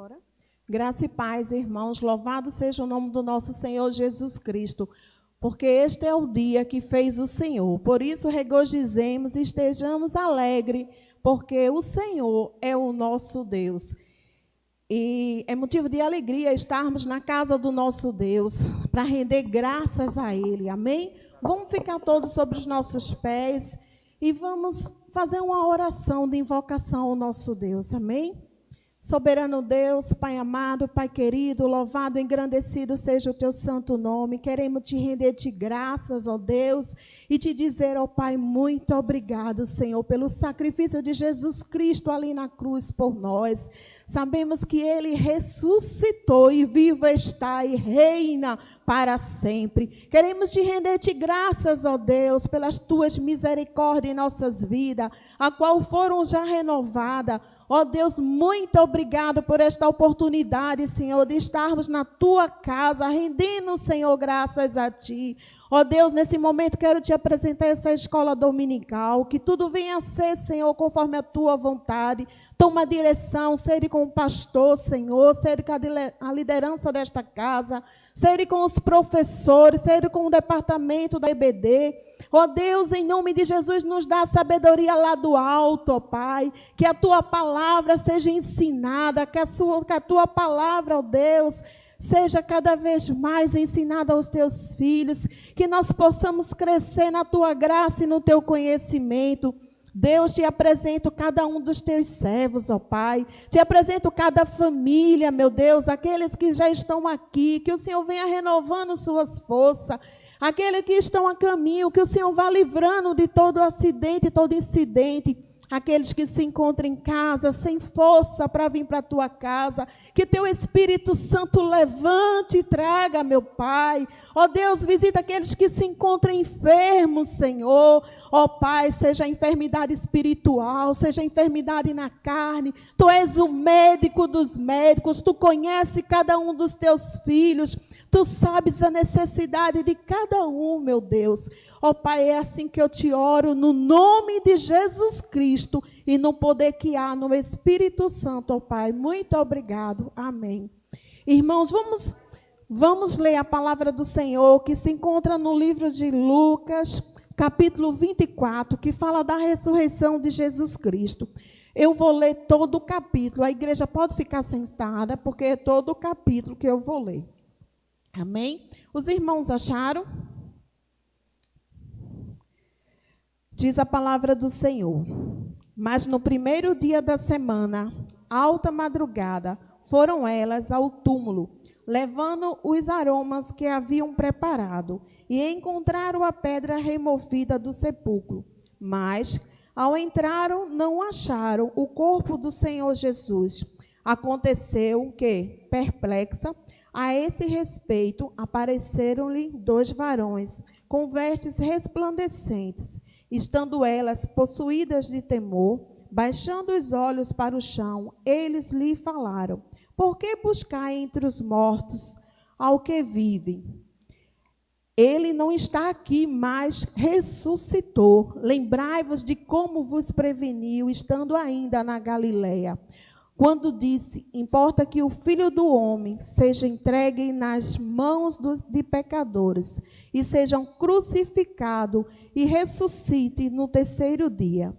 Agora. Graça e paz, irmãos, louvado seja o nome do nosso Senhor Jesus Cristo, porque este é o dia que fez o Senhor. Por isso, regozijemos e estejamos alegres, porque o Senhor é o nosso Deus. E é motivo de alegria estarmos na casa do nosso Deus, para render graças a Ele, amém? Vamos ficar todos sobre os nossos pés e vamos fazer uma oração de invocação ao nosso Deus, amém? Soberano Deus, Pai amado, Pai querido, louvado, engrandecido seja o teu santo nome. Queremos te render-te graças, ó Deus, e te dizer, ó Pai, muito obrigado, Senhor, pelo sacrifício de Jesus Cristo ali na cruz por nós. Sabemos que Ele ressuscitou e vivo está e reina para sempre. Queremos te render-te graças, ó Deus, pelas tuas misericórdias em nossas vidas, a qual foram já renovadas. Ó Deus, muito obrigado por esta oportunidade, Senhor, de estarmos na tua casa, rendendo, Senhor, graças a ti. Ó Deus, nesse momento quero te apresentar essa escola dominical, que tudo venha a ser, Senhor, conforme a tua vontade. Toma direção, seja com o pastor, Senhor, seja com a liderança desta casa, seja com os professores, seja com o departamento da EBD. Ó Deus, em nome de Jesus, nos dá sabedoria lá do alto, ó Pai, que a tua palavra seja ensinada, que a tua palavra, ó Deus, seja cada vez mais ensinada aos teus filhos, que nós possamos crescer na tua graça e no teu conhecimento. Deus, te apresento cada um dos teus servos, ó Pai. Te apresento cada família, meu Deus, aqueles que já estão aqui, que o Senhor venha renovando suas forças. Aqueles que estão a caminho, que o Senhor vá livrando de todo acidente, todo incidente. Aqueles que se encontram em casa, sem força para vir para a tua casa, que teu Espírito Santo levante e traga, meu Pai. Ó Deus, visita aqueles que se encontram enfermos, Senhor. Ó Pai, seja enfermidade espiritual, seja enfermidade na carne. Tu és o médico dos médicos, tu conheces cada um dos teus filhos. Tu sabes a necessidade de cada um, meu Deus. Ó Pai, é assim que eu te oro, no nome de Jesus Cristo e no poder que há no Espírito Santo, ó Pai. Muito obrigado. Amém. Irmãos, vamos ler a palavra do Senhor, que se encontra no livro de Lucas, capítulo 24, que fala da ressurreição de Jesus Cristo. Eu vou ler todo o capítulo. A igreja pode ficar sentada, porque é todo o capítulo que eu vou ler. Amém? Os irmãos acharam? Diz a palavra do Senhor. Mas no primeiro dia da semana, alta madrugada, foram elas ao túmulo, levando os aromas que haviam preparado, e encontraram a pedra removida do sepulcro. Mas, ao entraram, não acharam o corpo do Senhor Jesus. Aconteceu que, perplexa, a esse respeito, apareceram-lhe 2 varões, com vestes resplandecentes. Estando elas possuídas de temor, baixando os olhos para o chão, eles lhe falaram: por que buscai entre os mortos ao que vive? Ele não está aqui, mas ressuscitou. Lembrai-vos de como vos preveniu, estando ainda na Galileia, quando disse: importa que o Filho do Homem seja entregue nas mãos de pecadores, e sejam crucificado e ressuscite no terceiro dia.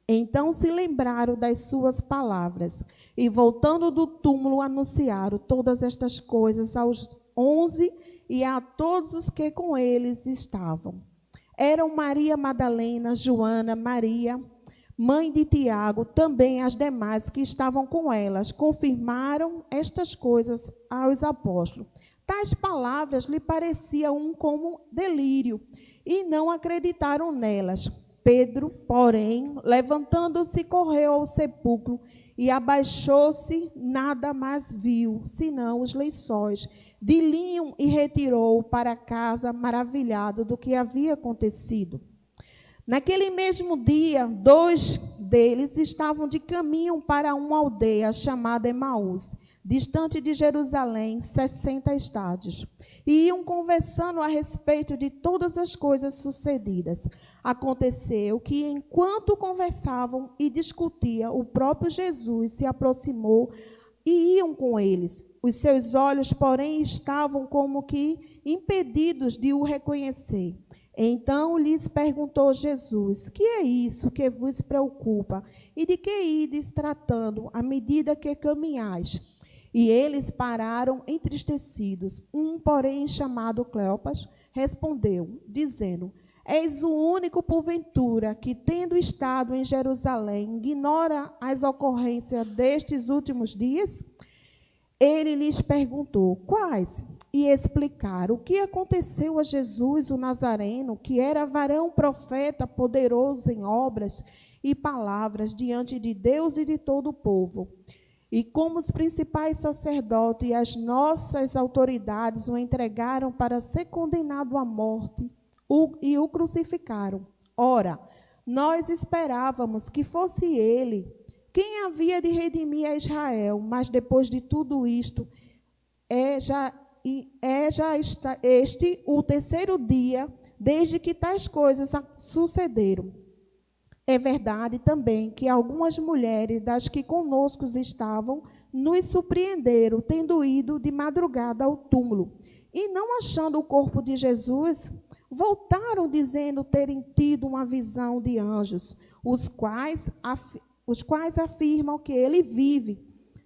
Então se lembraram das suas palavras, e voltando do túmulo anunciaram todas estas coisas aos 11 e a todos os que com eles estavam. Eram Maria Madalena, Joana, Maria, mãe de Tiago, também as demais que estavam com elas, confirmaram estas coisas aos apóstolos. Tais palavras lhe pareciam como delírio, e não acreditaram nelas. Pedro, porém, levantando-se, correu ao sepulcro, e abaixou-se, nada mais viu, senão os lençóis de linho, e retirou para casa, maravilhado do que havia acontecido. Naquele mesmo dia, 2 deles estavam de caminho para uma aldeia chamada Emaús, distante de Jerusalém, 60 estádios. E iam conversando a respeito de todas as coisas sucedidas. Aconteceu que, enquanto conversavam e discutiam, o próprio Jesus se aproximou e iam com eles. Os seus olhos, porém, estavam como que impedidos de o reconhecer. Então lhes perguntou Jesus: que é isso que vos preocupa? E de que ides tratando à medida que caminhais? E eles pararam entristecidos. Um, porém, chamado Cleopas, respondeu, dizendo: és o único, porventura, que, tendo estado em Jerusalém, ignora as ocorrências destes últimos dias? Ele lhes perguntou: quais? E explicaram o que aconteceu a Jesus, o Nazareno, que era varão profeta, poderoso em obras e palavras diante de Deus e de todo o povo. E como os principais sacerdotes e as nossas autoridades o entregaram para ser condenado à morte e o crucificaram. Ora, nós esperávamos que fosse ele quem havia de redimir a Israel, mas depois de tudo isto, este o terceiro dia, desde que tais coisas sucederam. É verdade também que algumas mulheres das que conosco estavam nos surpreenderam, tendo ido de madrugada ao túmulo, e não achando o corpo de Jesus, voltaram dizendo terem tido uma visão de anjos, os quais afirmam que ele vive.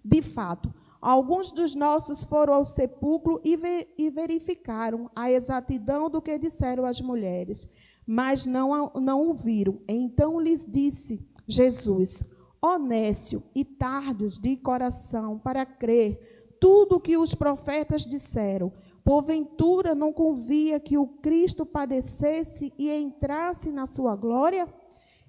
De fato, alguns dos nossos foram ao sepulcro e verificaram a exatidão do que disseram as mulheres, mas não o viram. Então lhes disse Jesus: ó nécio e tardos de coração para crer tudo o que os profetas disseram, porventura não convia que o Cristo padecesse e entrasse na sua glória?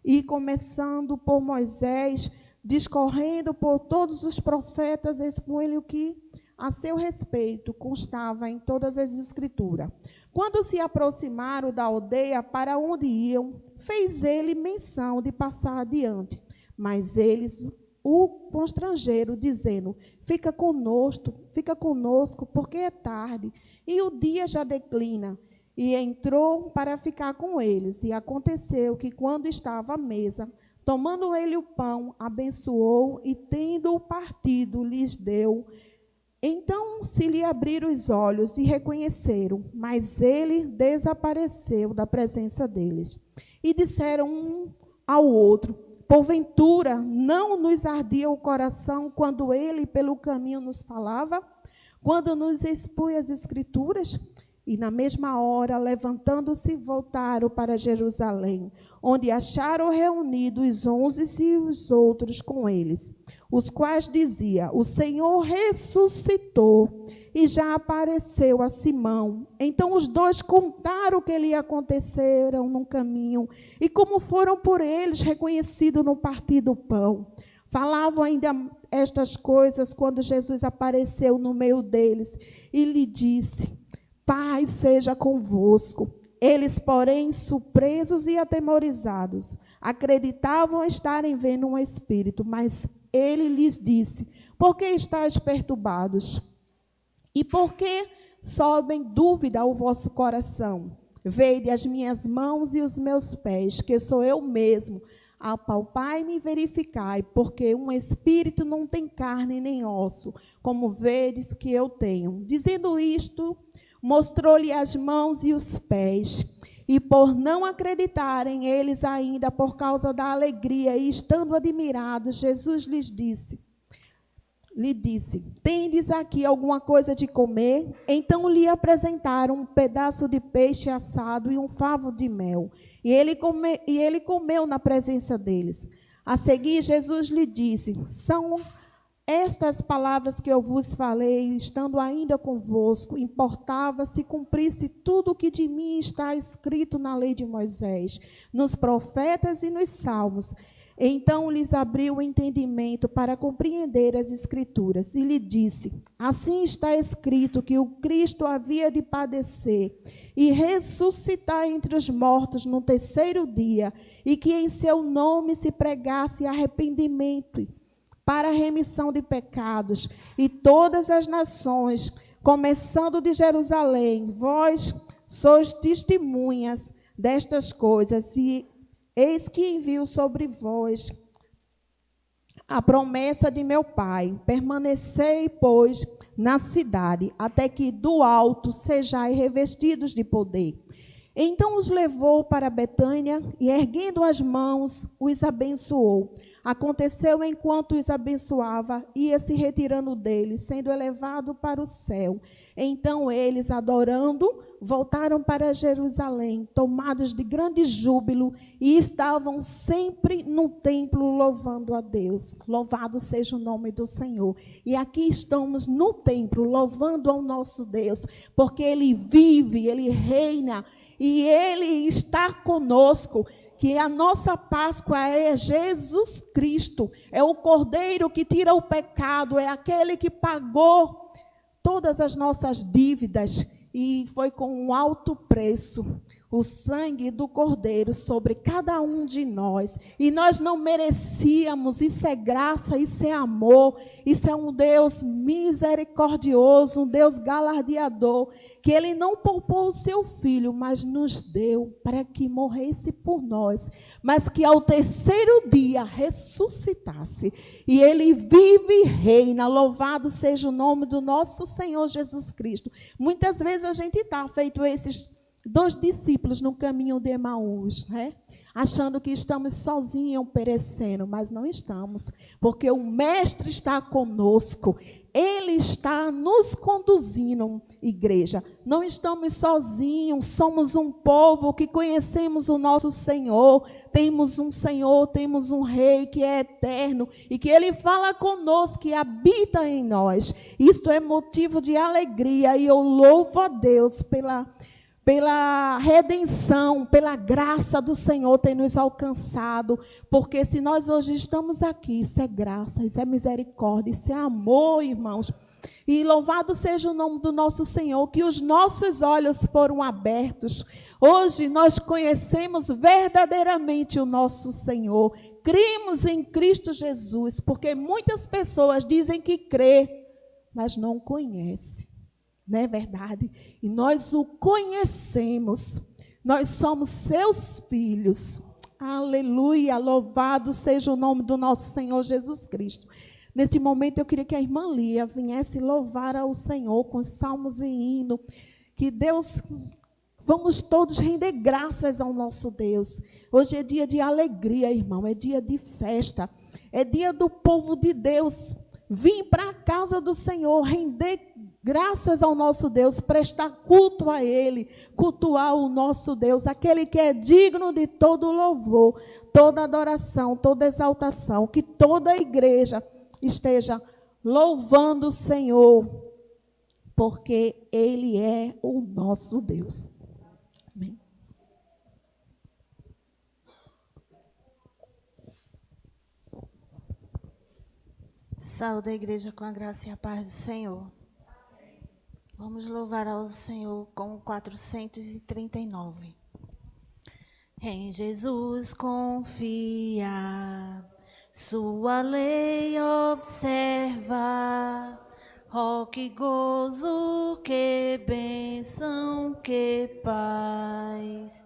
E começando por Moisés, discorrendo por todos os profetas, expõe-lhe o que a seu respeito constava em todas as Escrituras. Quando se aproximaram da aldeia para onde iam, fez ele menção de passar adiante. Mas eles o constrangeram, dizendo: fica conosco, porque é tarde, e o dia já declina. E entrou para ficar com eles. E aconteceu que, quando estava à mesa, tomando ele o pão, abençoou e, tendo-o partido, lhes deu. Então se lhe abriram os olhos e reconheceram, mas ele desapareceu da presença deles. E disseram um ao outro: porventura não nos ardia o coração quando ele pelo caminho nos falava, quando nos expunha as Escrituras? E na mesma hora, levantando-se, voltaram para Jerusalém, onde acharam reunidos os 11 e os outros com eles, os quais dizia: o Senhor ressuscitou e já apareceu a Simão. Então os dois contaram o que lhe aconteceram no caminho e como foram por eles reconhecidos no partir do pão. Falavam ainda estas coisas quando Jesus apareceu no meio deles e lhe disse: paz seja convosco. Eles, porém, surpresos e atemorizados, acreditavam estarem vendo um espírito, mas ele lhes disse: por que estáis perturbados? E por que sobem dúvida ao vosso coração? Vede as minhas mãos e os meus pés, que sou eu mesmo. Apalpai-me e verificai, porque um espírito não tem carne nem osso, como vedes que eu tenho. Dizendo isto, mostrou-lhe as mãos e os pés. E por não acreditarem eles ainda, por causa da alegria, e estando admirados, Jesus lhe disse: tendes aqui alguma coisa de comer? Então lhe apresentaram um pedaço de peixe assado e um favo de mel. E ele comeu na presença deles. A seguir, Jesus lhe disse: são estas palavras que eu vos falei, estando ainda convosco, importava se cumprisse tudo o que de mim está escrito na lei de Moisés, nos profetas e nos salmos. Então lhes abriu o entendimento para compreender as Escrituras e lhe disse: assim está escrito que o Cristo havia de padecer e ressuscitar entre os mortos no terceiro dia, e que em seu nome se pregasse arrependimento para a remissão de pecados, e todas as nações, começando de Jerusalém, vós sois testemunhas destas coisas, e eis que envio sobre vós a promessa de meu pai. Permanecei, pois, na cidade, até que do alto sejais revestidos de poder. Então os levou para Betânia e, erguendo as mãos, os abençoou. Aconteceu enquanto os abençoava, ia se retirando deles, sendo elevado para o céu. Então eles, adorando, voltaram para Jerusalém, tomados de grande júbilo, e estavam sempre no templo louvando a Deus. Louvado seja o nome do Senhor. E aqui estamos no templo, louvando ao nosso Deus, porque Ele vive, Ele reina, e Ele está conosco. Que a nossa Páscoa é Jesus Cristo, é o Cordeiro que tira o pecado, é aquele que pagou todas as nossas dívidas e foi com um alto preço, o sangue do Cordeiro sobre cada um de nós. E nós não merecíamos, isso é graça, isso é amor, isso é um Deus misericordioso, um Deus galardeador, que Ele não poupou o seu Filho, mas nos deu para que morresse por nós, mas que ao terceiro dia ressuscitasse. E Ele vive e reina, louvado seja o nome do nosso Senhor Jesus Cristo. Muitas vezes a gente está feito esses 2 discípulos no caminho de Emaús, né? Achando que estamos sozinhos perecendo, mas não estamos, porque o Mestre está conosco, Ele está nos conduzindo, igreja. Não estamos sozinhos, somos um povo que conhecemos o nosso Senhor, temos um Rei que é eterno, e que Ele fala conosco, que habita em nós. Isto é motivo de alegria, e eu louvo a Deus pela redenção, pela graça do Senhor ter nos alcançado, porque se nós hoje estamos aqui, isso é graça, isso é misericórdia, isso é amor, irmãos. E louvado seja o nome do nosso Senhor, que os nossos olhos foram abertos. Hoje nós conhecemos verdadeiramente o nosso Senhor, cremos em Cristo Jesus, porque muitas pessoas dizem que crê, mas não conhecem. Não é verdade? E nós o conhecemos. Nós somos seus filhos. Aleluia, louvado seja o nome do nosso Senhor Jesus Cristo. Neste momento eu queria que a irmã Lia viesse louvar ao Senhor com salmos e hino. Que Deus, vamos todos render graças ao nosso Deus. Hoje é dia de alegria, irmão, é dia de festa. É dia do povo de Deus vir para a casa do Senhor, render graças ao nosso Deus, prestar culto a Ele, cultuar o nosso Deus, aquele que é digno de todo louvor, toda adoração, toda exaltação, que toda a igreja esteja louvando o Senhor, porque Ele é o nosso Deus. Amém. Saúde a igreja com a graça e a paz do Senhor. Vamos louvar ao Senhor com 439. Em Jesus confia, sua lei observa. Oh, que gozo, que bênção, que paz.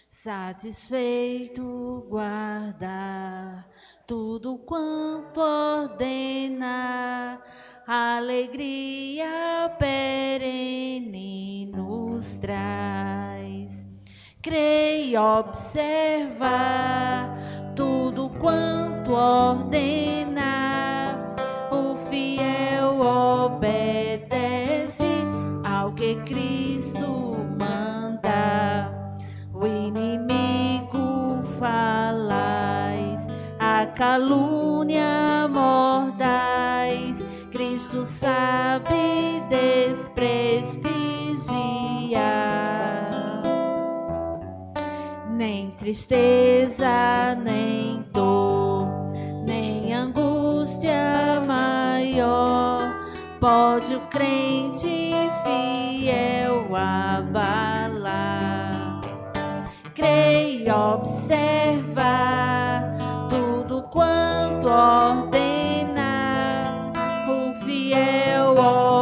Satisfeito guardar tudo quanto ordena, alegria perene nos traz. Crê e observa tudo quanto ordena, o fiel obedece ao que Cristo manda. O inimigo falaz, a calúnia mordaz, Cristo sabe desprestigiar. Nem tristeza, nem dor, nem angústia maior pode o crente fiel abalar. Crê e observa tudo quanto ordena, o fiel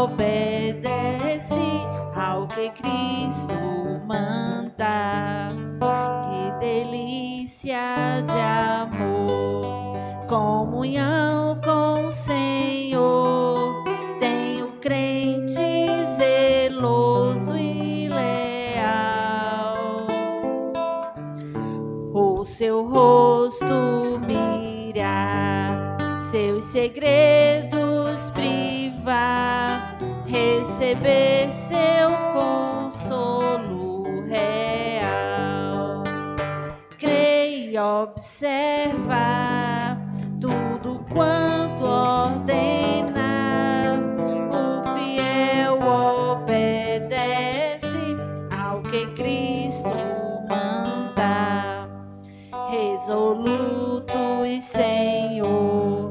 obedece ao que Cristo manda. Que delícia de amor, como comunhão com o Senhor. Tenho crente zeloso e leal. O seu rosto mirar, seus segredos privar, receber seu consolo real. Creia e observa tudo quanto ordena, o fiel obedece ao que Cristo manda. Resoluto e Senhor,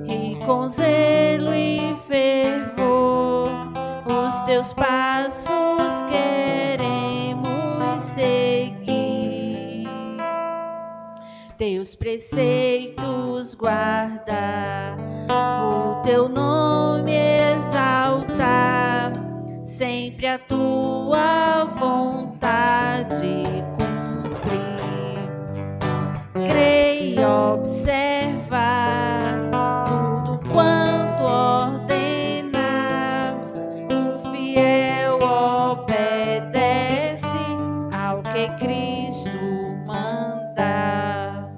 e com zelo e fervor, os teus passos queremos seguir. Teus preceitos guardar, o teu nome exaltar, sempre a tua vontade cumprir. Creia e observa tudo quanto ordena, o fiel obedece ao que Cristo manda.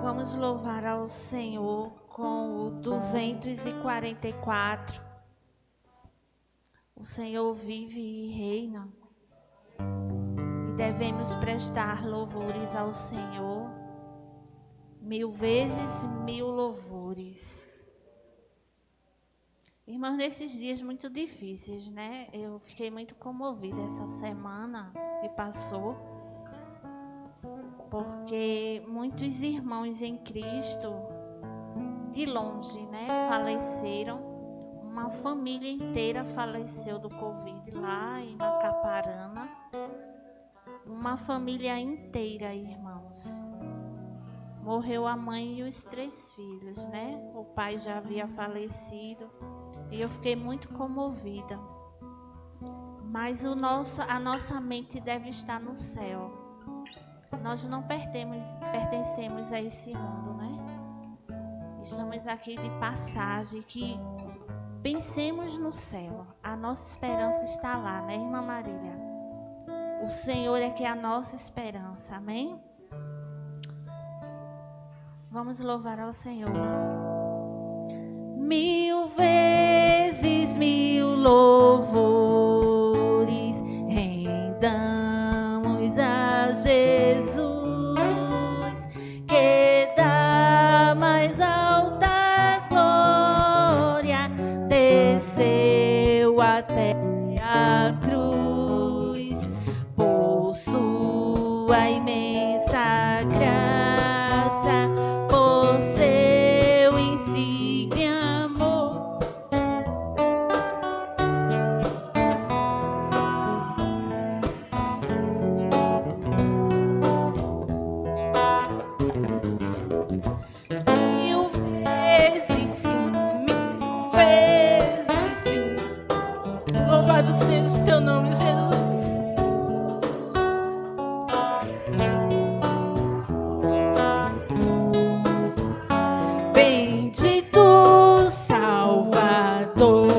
Vamos louvar ao Senhor com o 244. O Senhor vive e reina, e devemos prestar louvores ao Senhor, 1000 vezes 1000 louvores. Irmãos, nesses dias muito difíceis, né? Eu fiquei muito comovida essa semana que passou, porque muitos irmãos em Cristo, de longe, né, faleceram. Uma família inteira faleceu do Covid lá em Macaparana. Uma família inteira, irmãos. Morreu a mãe e os 3 filhos, né? O pai já havia falecido. E eu fiquei muito comovida. Mas a nossa mente deve estar no céu. Nós não pertencemos a esse mundo, né? Estamos aqui de passagem, que pensemos no céu. A nossa esperança está lá, né, irmã Marília? O Senhor é que é a nossa esperança, amém? Vamos louvar ao Senhor. 1000 vezes 1000 louvores rendamos a Jesus, que dá mais alta glória, desceu até a cruz, por sua imensa graça, por seu insigne amor. Mil vezes sim, 1000 vezes sim. Louvado seja o teu nome, Jesus. Bendito Salvador,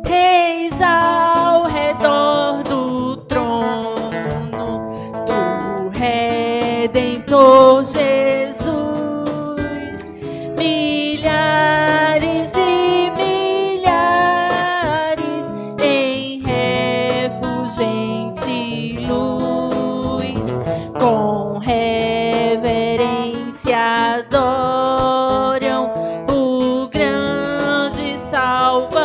reis ao redor do trono do Redentor Jesus, milhares e milhares em refulgente luz, com reverência adoram o grande Salvador,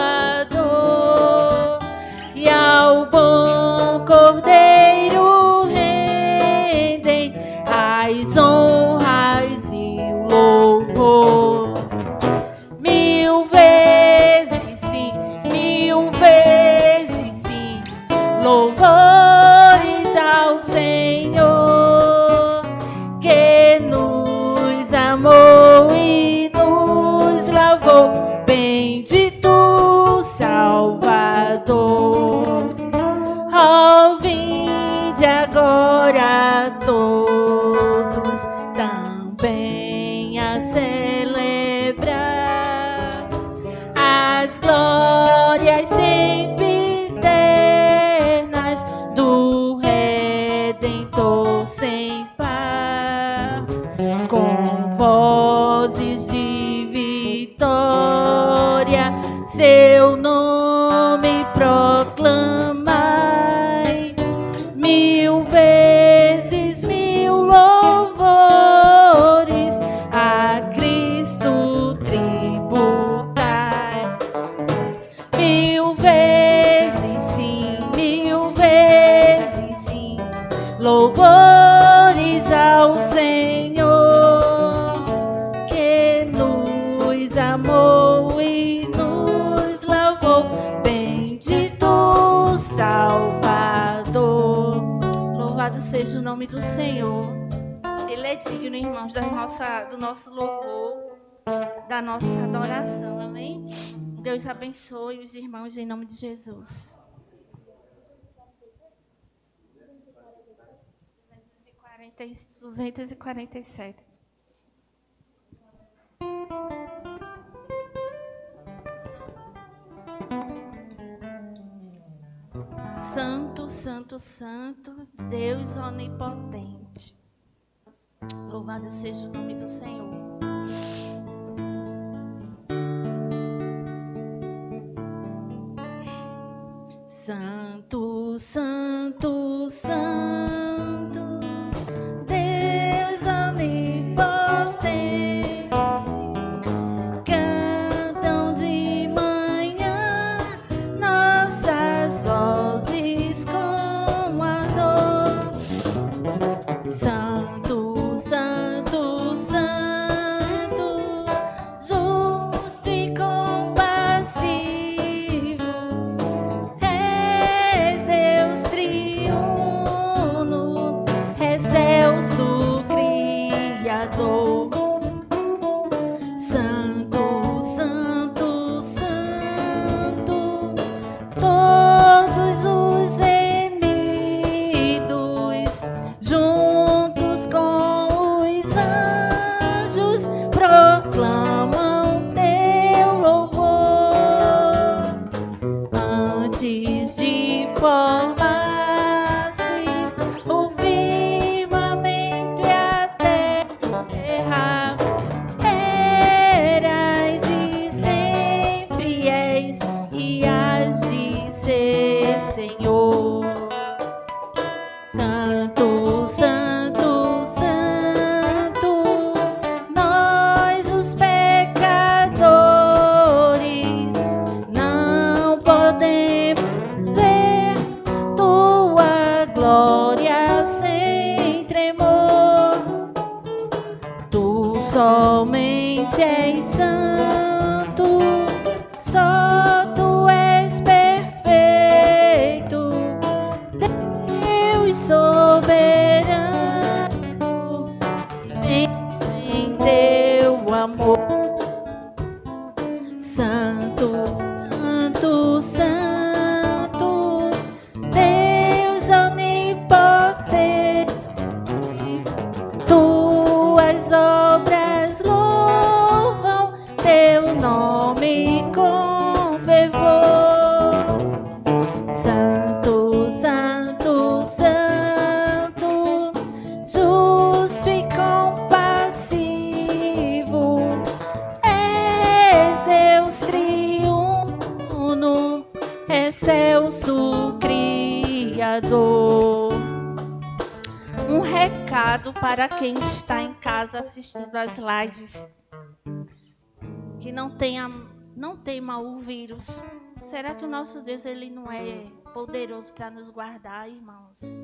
e ao bom Cordeiro rendem as honras e o louvor. 1000 vezes sim, 1000 vezes sim, louvores ao Senhor, que nos amou e nos lavou. Bendito Salvador, ó, vinde agora todos, Louvores ao Senhor, que nos amou e nos lavou. Bendito Salvador. Louvado seja o nome do Senhor. Ele é digno, irmãos, do nosso louvor, da nossa adoração. Amém? Deus abençoe os irmãos em nome de Jesus. 247. Santo, santo, santo, Deus onipotente. Louvado seja o nome do Senhor. Santo, santo, santo, Deus onipotente, cantam de manhã nossas vozes com ardor. Santo, santo, santo, justo e compassivo, és Deus triuno, excelso Criador. Santo, santo, santo, todos os remidos, juntos com os anjos, proclamam teu louvor. Antes de formar-se o firmamento e a terra, eras e sempre és e hás de ser, Senhor. Santo, santo, santo, nós os pecadores não podemos ver tua glória sem tremor. Tu somente és santo, só tu és perfeito, Deus soberano, em teu amor. Santo, santo, santo, Deus onipotente, tuas obras louvam teu nome com fervor. Santo, santo, santo, justo e compassivo, és Deus triuno, excelso Criador. Um recado para quem está em casa assistindo as lives, que não tema o vírus. Será que o nosso Deus ele não é poderoso para nos guardar, irmãos?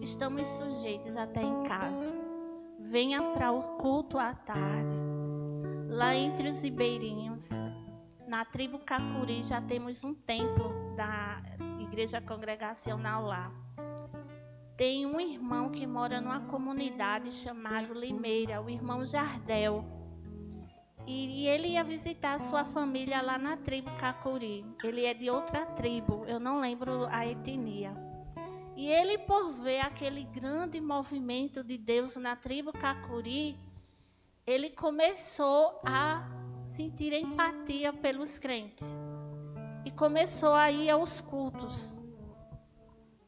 Estamos sujeitos até em casa. Venha para o culto à tarde. Lá entre os ribeirinhos, na tribo Cacuri, já temos um templo da Igreja Congregacional lá. Tem um irmão que mora numa comunidade chamada Limeira, o irmão Jardel. E ele ia visitar a sua família lá na tribo Cacuri. Ele é de outra tribo, eu não lembro a etnia. E ele, por ver aquele grande movimento de Deus na tribo Cacuri, ele começou a sentir empatia pelos crentes. E começou a ir aos cultos.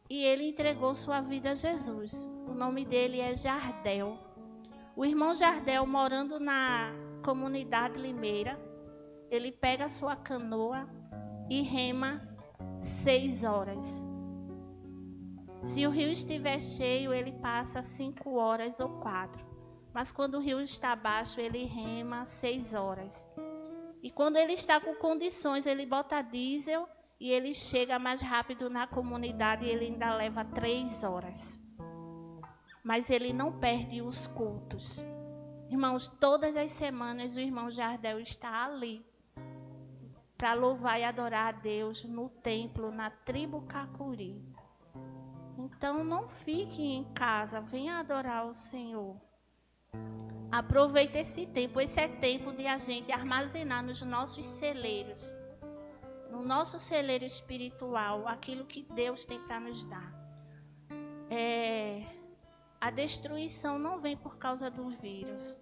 E ele entregou sua vida a Jesus. O nome dele é Jardel. O irmão Jardel, morando na comunidade Limeira, ele pega a sua canoa e rema 6 horas. Se o rio estiver cheio, ele passa 5 horas ou 4. Mas quando o rio está baixo, ele rema 6 horas. E quando ele está com condições, ele bota diesel e ele chega mais rápido na comunidade e ele ainda leva 3 horas. mas ele não perde os cultos. Irmãos, todas as semanas o irmão Jardel está ali para louvar e adorar a Deus no templo, na tribo Cacuri. Então não fique em casa, venha adorar o Senhor. Aproveite esse tempo é tempo de a gente armazenar nos nossos celeiros, no nosso celeiro espiritual, aquilo que Deus tem para nos dar. A destruição não vem por causa do vírus.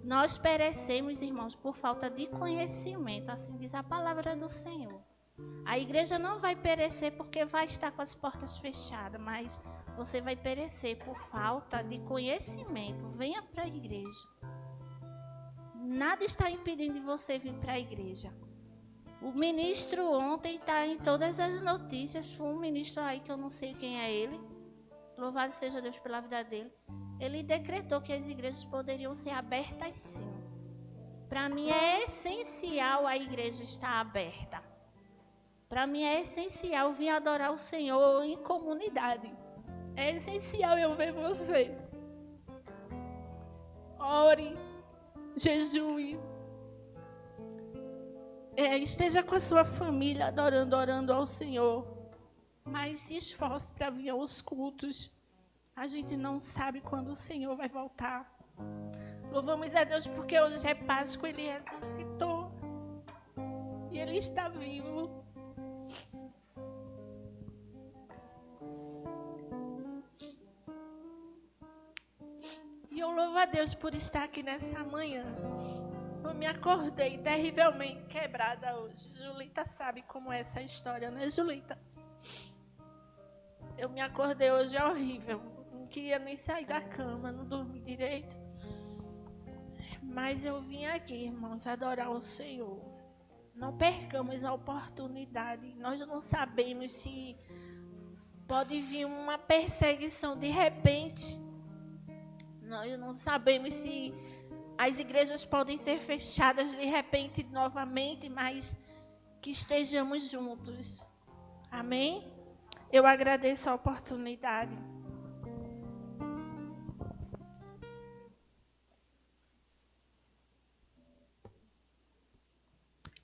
Nós perecemos, irmãos, por falta de conhecimento, assim diz a palavra do Senhor. A igreja não vai perecer porque vai estar com as portas fechadas, mas você vai perecer por falta de conhecimento. Venha para a igreja. Nada está impedindo de você vir para a igreja. O ministro ontem está em todas as notícias. Foi um ministro aí que eu não sei quem é ele. Louvado seja Deus pela vida dele. Ele decretou que as igrejas poderiam ser abertas sim. Para mim é essencial a igreja estar aberta. Para mim é essencial vir adorar o Senhor em comunidade. É essencial eu ver você. Ore, jejue. Esteja com a sua família adorando, orando ao Senhor. Mas se esforce para vir aos cultos. A gente não sabe quando o Senhor vai voltar. Louvamos a Deus porque hoje é Páscoa, Ele ressuscitou. E Ele está vivo. E eu louvo a Deus por estar aqui nessa manhã. Eu me acordei terrivelmente quebrada hoje. Julita sabe como é essa história, né, Julita? Eu me acordei hoje horrível. Não queria nem sair da cama, não dormi direito. Mas eu vim aqui, irmãos, adorar o Senhor. Não percamos a oportunidade. Nós não sabemos se pode vir uma perseguição de repente. Nós não sabemos se as igrejas podem ser fechadas de repente novamente, mas que estejamos juntos. Amém? Eu agradeço a oportunidade.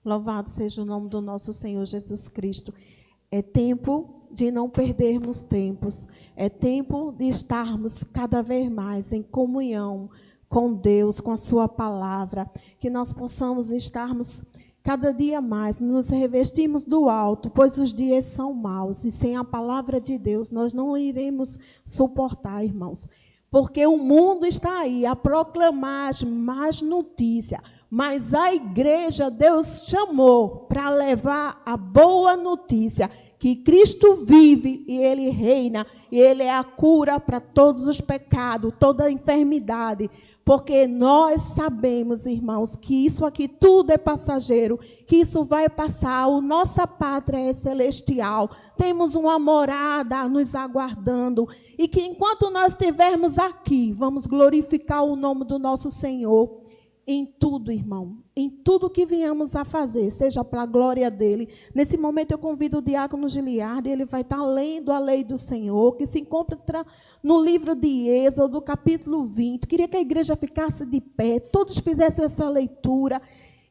Louvado seja o nome do nosso Senhor Jesus Cristo. É tempo de não perdermos tempos. É tempo de estarmos cada vez mais em comunhão com Deus, com a sua palavra. Que nós possamos estarmos cada dia mais, nos revestimos do alto, pois os dias são maus. E sem a palavra de Deus nós não iremos suportar, irmãos. Porque o mundo está aí a proclamar as más notícias. Mas a igreja, Deus chamou para levar a boa notícia, que Cristo vive e Ele reina, e Ele é a cura para todos os pecados, toda a enfermidade, porque nós sabemos, irmãos, que isso aqui tudo é passageiro, que isso vai passar, a nossa pátria é celestial, temos uma morada nos aguardando, e que enquanto nós estivermos aqui, vamos glorificar o nome do nosso Senhor, em tudo, irmão, em tudo que venhamos a fazer, seja para a glória dele. Nesse momento eu convido o diácono Giliardo, ele vai estar lendo a lei do Senhor, que se encontra no livro de Êxodo, capítulo 20. Queria que a igreja ficasse de pé, todos fizessem essa leitura,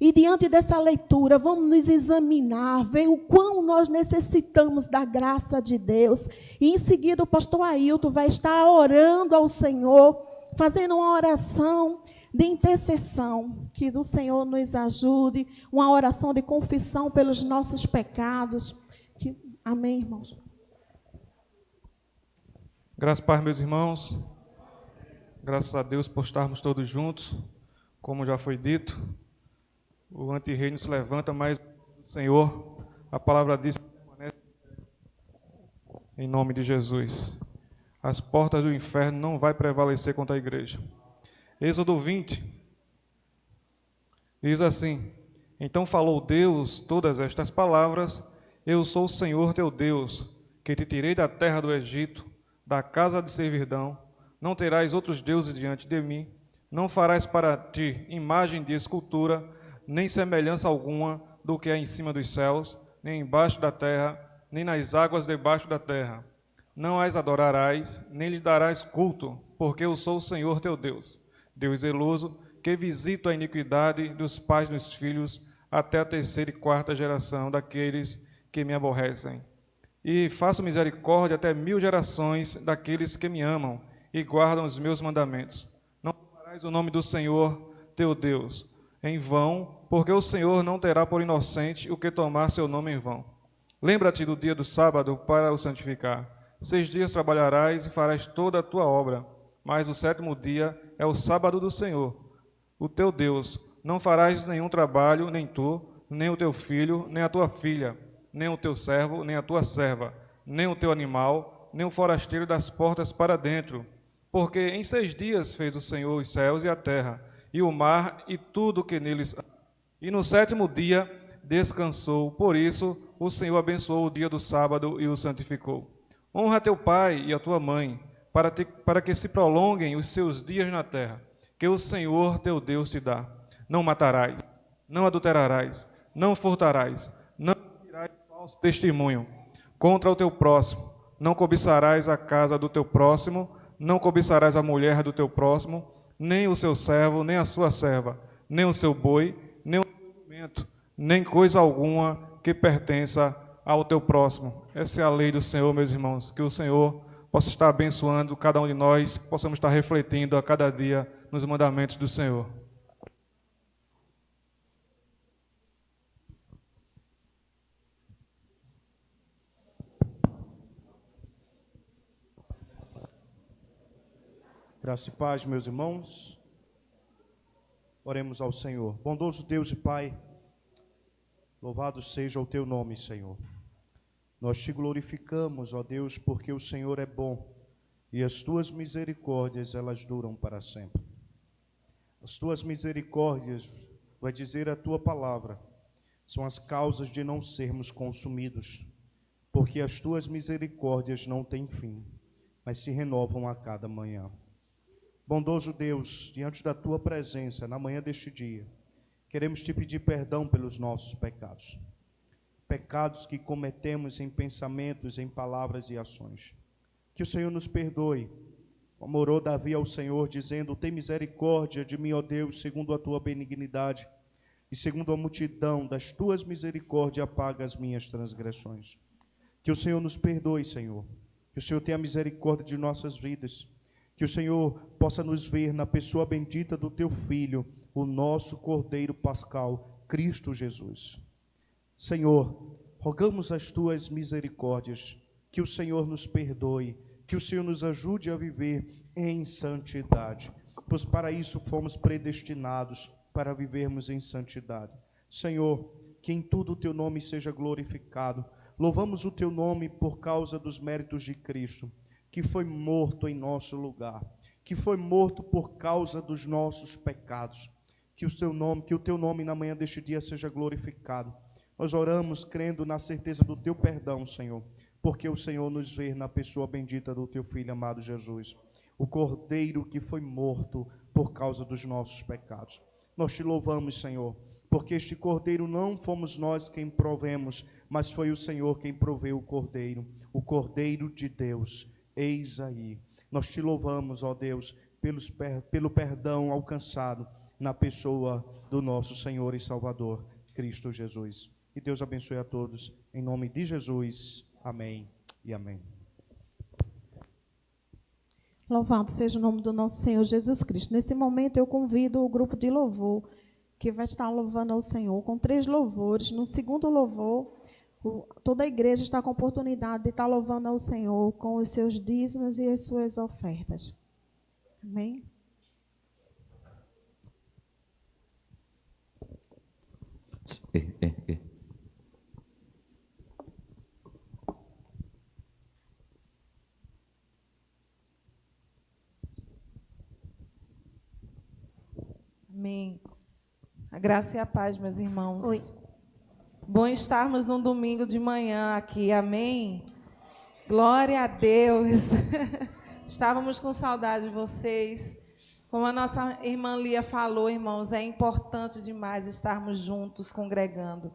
e diante dessa leitura, vamos nos examinar, ver o quão nós necessitamos da graça de Deus. E em seguida o pastor Ailton vai estar orando ao Senhor, fazendo uma oração de intercessão, que o Senhor nos ajude, uma oração de confissão pelos nossos pecados. Amém, irmãos? Graças a Deus, meus irmãos. Graças a Deus por estarmos todos juntos. Como já foi dito, o antirreino se levanta, mas o Senhor, a palavra diz, em nome de Jesus. As portas do inferno não vai prevalecer contra a igreja. Êxodo 20, diz assim: Então falou Deus todas estas palavras: Eu sou o Senhor teu Deus, que te tirei da terra do Egito, da casa de servidão. Não terás outros deuses diante de mim. Não farás para ti imagem de escultura, nem semelhança alguma do que há em cima dos céus, nem embaixo da terra, nem nas águas debaixo da terra. não as adorarás, nem lhe darás culto, porque eu sou o Senhor teu Deus, Deus zeloso, que visito a iniquidade dos pais nos filhos, até a terceira e quarta geração daqueles que me aborrecem. E faço misericórdia até 1000 gerações daqueles que me amam e guardam os meus mandamentos. Não tomarás o nome do Senhor teu Deus em vão, porque o Senhor não terá por inocente o que tomar seu nome em vão. Lembra-te do dia do sábado para o santificar. 6 dias trabalharás e farás toda a tua obra, mas o 7º dia é o sábado do Senhor, o teu Deus. Não farás nenhum trabalho, nem tu, nem o teu filho, nem a tua filha, nem o teu servo, nem a tua serva, nem o teu animal, nem o forasteiro das portas para dentro. Porque em 6 dias fez o Senhor os céus e a terra, e o mar e tudo o que neles há. E no 7º dia descansou. Por isso o Senhor abençoou o dia do sábado e o santificou. Honra teu pai e a tua mãe, para que se prolonguem os seus dias na terra, que o Senhor teu Deus te dá. Não matarás, não adulterarás, não furtarás, não dirás falso testemunho contra o teu próximo, não cobiçarás a casa do teu próximo, não cobiçarás a mulher do teu próximo, nem o seu servo, nem a sua serva, nem o seu boi, nem o seu jumento, nem coisa alguma que pertença ao teu próximo. Essa é a lei do Senhor, meus irmãos. Que o Senhor possa estar abençoando cada um de nós, possamos estar refletindo a cada dia nos mandamentos do Senhor. Graça e paz, meus irmãos. Oremos ao Senhor. Bondoso Deus e Pai, louvado seja o teu nome, Senhor. Nós te glorificamos, ó Deus, porque o Senhor é bom e as tuas misericórdias, elas duram para sempre. As tuas misericórdias, vai dizer a tua palavra, são as causas de não sermos consumidos, porque as tuas misericórdias não têm fim, mas se renovam a cada manhã. Bondoso Deus, diante da tua presença, na manhã deste dia, queremos te pedir perdão pelos nossos pecados. Pecados que cometemos em pensamentos, em palavras e ações. Que o Senhor nos perdoe, como orou Davi ao Senhor, dizendo: tem misericórdia de mim, ó Deus, segundo a tua benignidade, e segundo a multidão das tuas misericórdias apaga as minhas transgressões. Que o Senhor nos perdoe, Senhor. Que o Senhor tenha misericórdia de nossas vidas. Que o Senhor possa nos ver na pessoa bendita do teu Filho, o nosso Cordeiro Pascal, Cristo Jesus. Senhor, rogamos as tuas misericórdias, que o Senhor nos perdoe, que o Senhor nos ajude a viver em santidade, pois para isso fomos predestinados, para vivermos em santidade. Senhor, que em tudo o teu nome seja glorificado. Louvamos o teu nome por causa dos méritos de Cristo, que foi morto em nosso lugar, que foi morto por causa dos nossos pecados. Que o teu nome na manhã deste dia seja glorificado. Nós oramos crendo na certeza do teu perdão, Senhor, porque o Senhor nos vê na pessoa bendita do teu Filho amado Jesus, o Cordeiro que foi morto por causa dos nossos pecados. Nós te louvamos, Senhor, porque este Cordeiro não fomos nós quem provemos, mas foi o Senhor quem proveu o Cordeiro de Deus. Eis aí, nós te louvamos, ó Deus, pelo perdão alcançado na pessoa do nosso Senhor e Salvador, Cristo Jesus. E Deus abençoe a todos, em nome de Jesus. Amém e amém. Louvado seja o nome do nosso Senhor Jesus Cristo. Nesse momento eu convido o grupo de louvor, que vai estar louvando ao Senhor com 3 louvores. No segundo louvor, toda a igreja está com a oportunidade de estar louvando ao Senhor com os seus dízimos e as suas ofertas. Amém? Amém. A graça e a paz, meus irmãos. Oi. Bom estarmos num domingo de manhã aqui, amém? Glória a Deus. Estávamos com saudade de vocês. Como a nossa irmã Lia falou, irmãos, é importante demais estarmos juntos, congregando.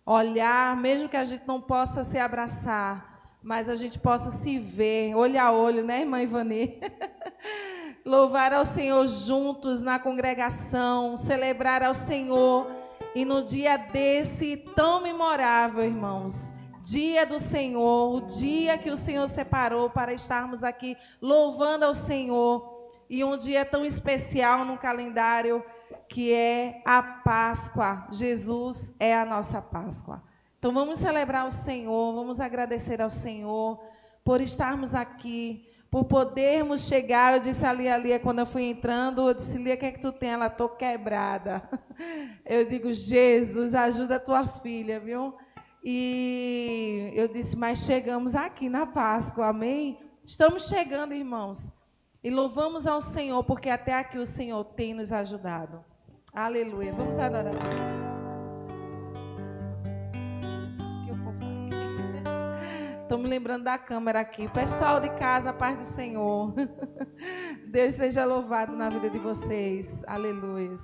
Olhar, mesmo que a gente não possa se abraçar, mas a gente possa se ver, olho a olho, né, irmã Ivani? Louvar ao Senhor juntos na congregação, celebrar ao Senhor. E no dia desse tão memorável, irmãos, dia do Senhor, o dia que o Senhor separou para estarmos aqui louvando ao Senhor. E um dia tão especial no calendário, que é a Páscoa. Jesus é a nossa Páscoa. Então vamos celebrar o Senhor, vamos agradecer ao Senhor por estarmos aqui, por podermos chegar. Eu disse a Lia, quando eu fui entrando, eu disse, Lia, o que é que tu tem? Ela, estou quebrada. Eu digo, Jesus, ajuda a tua filha, viu? E eu disse, mas chegamos aqui na Páscoa, amém? Estamos chegando, irmãos. E louvamos ao Senhor, porque até aqui o Senhor tem nos ajudado. Aleluia. Vamos adorar o Senhor. Estou me lembrando da câmera aqui. Pessoal de casa, a paz do Senhor. Deus seja louvado na vida de vocês. Aleluia.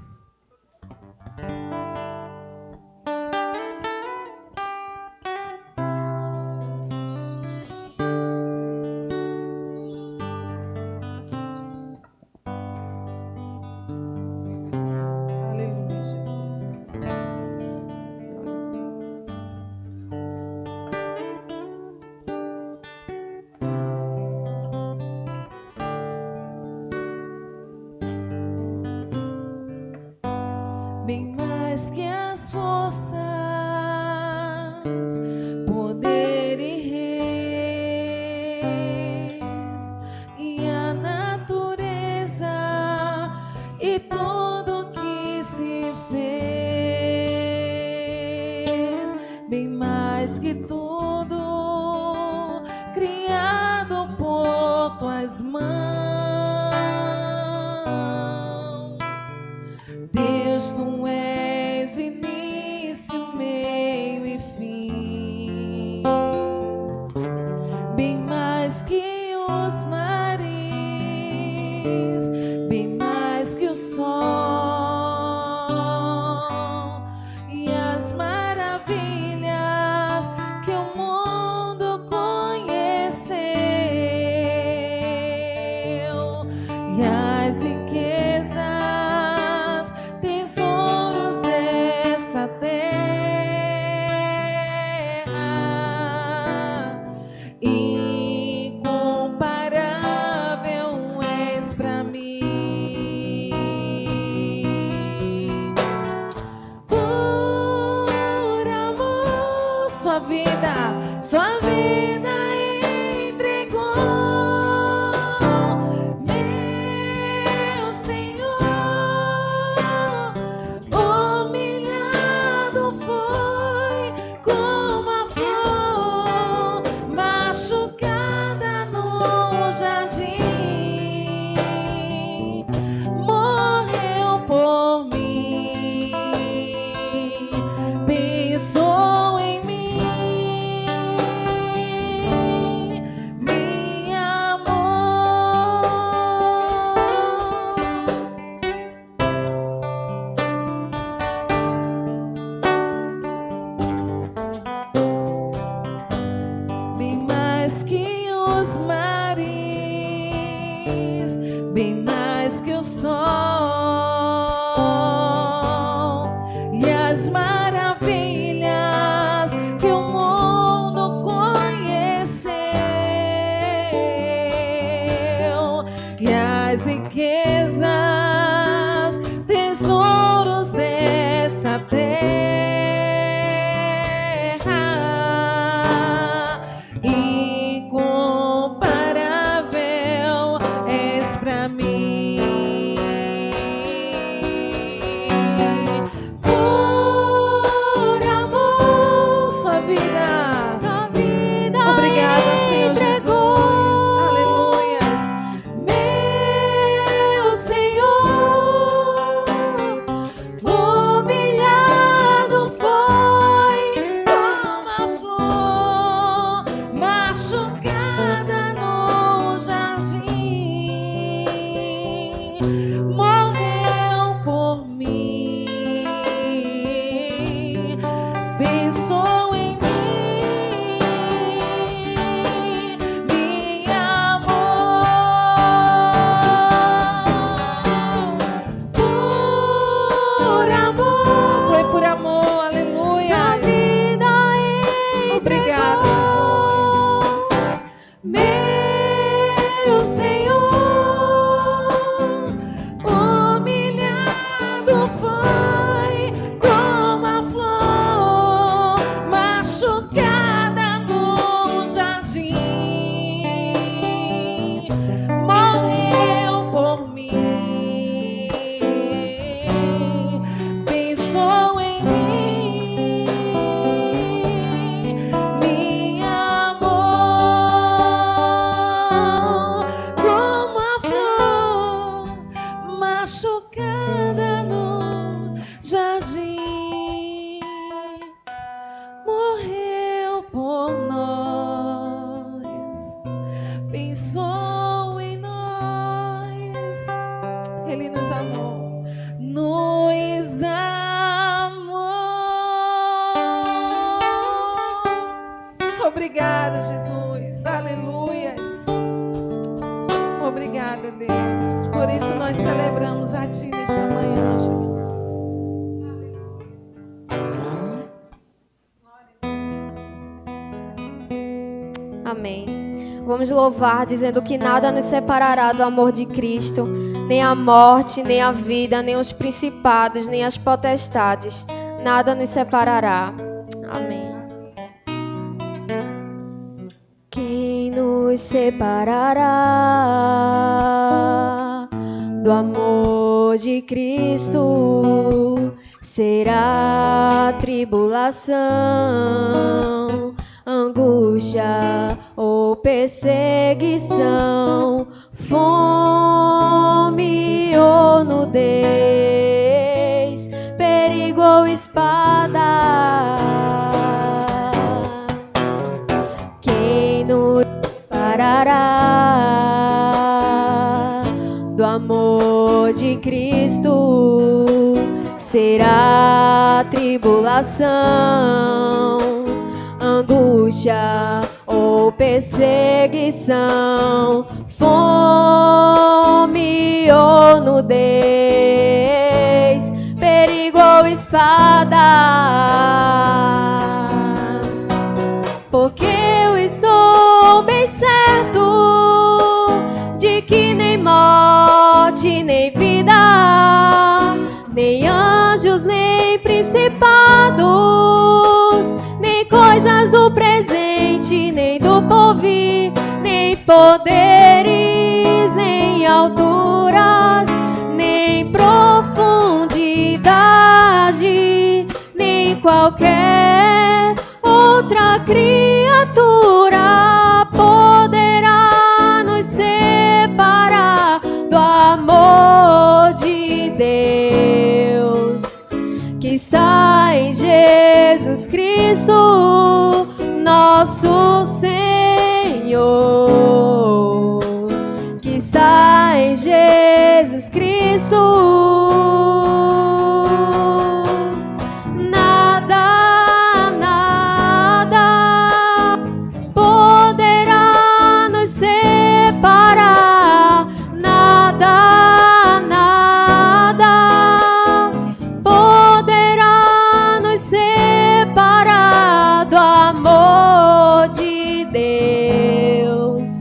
Aleluia, Jesus. Bem mais que as forças, poder e reis, e a natureza e tudo que se fez, bem mais que tudo criado por tuas mãos. Deus, tu és o início, meio e fim, bem mais que os mares, bem mais que o sol e as maravilhas que o mundo conheceu, e as riquezas, tesouros dessa terra, incomparável és pra mim. Por amor, sua vida entregou. Meu Senhor, humilhado foi como a flor machucada no jardim, morreu por mim, pensou em mim, me amou. Bem mais que os mares, bem mais que o sol e as maravilhas que o mundo conheceu, e as riquezas, tesouros dessa terra, incomparável és pra mim. Por amor, sua vida. Obrigada, Senhor Jesus. Aleluia. Meu Aleluias. Obrigada, Deus. Por isso nós celebramos a Ti nesta manhã, Jesus. Amém. Vamos louvar dizendo que nada nos separará do amor de Cristo, nem a morte, nem a vida, nem os principados, nem as potestades. Nada nos separará. Amém. Quem nos separará do amor de Cristo? Será tribulação, angústia ou perseguição, fome ou nudez, perigo ou espada. Quem nos separará do amor de Cristo? Será tribulação, angústia ou perseguição, fome ou nudez, perigo ou espada. Porque eu estou bem certo de que nem morte, nem vida, nem anjos, nem principados, nem coisas do presente, nem do porvir, nem poderes, nem alturas, nem profundidade, nem qualquer outra criatura poderá nos separar do amor de Deus que está em Jesus Cristo, nosso Senhor, que está em Jesus Cristo. Nada, nada poderá nos separar. Nada, nada poderá nos separar do amor de Deus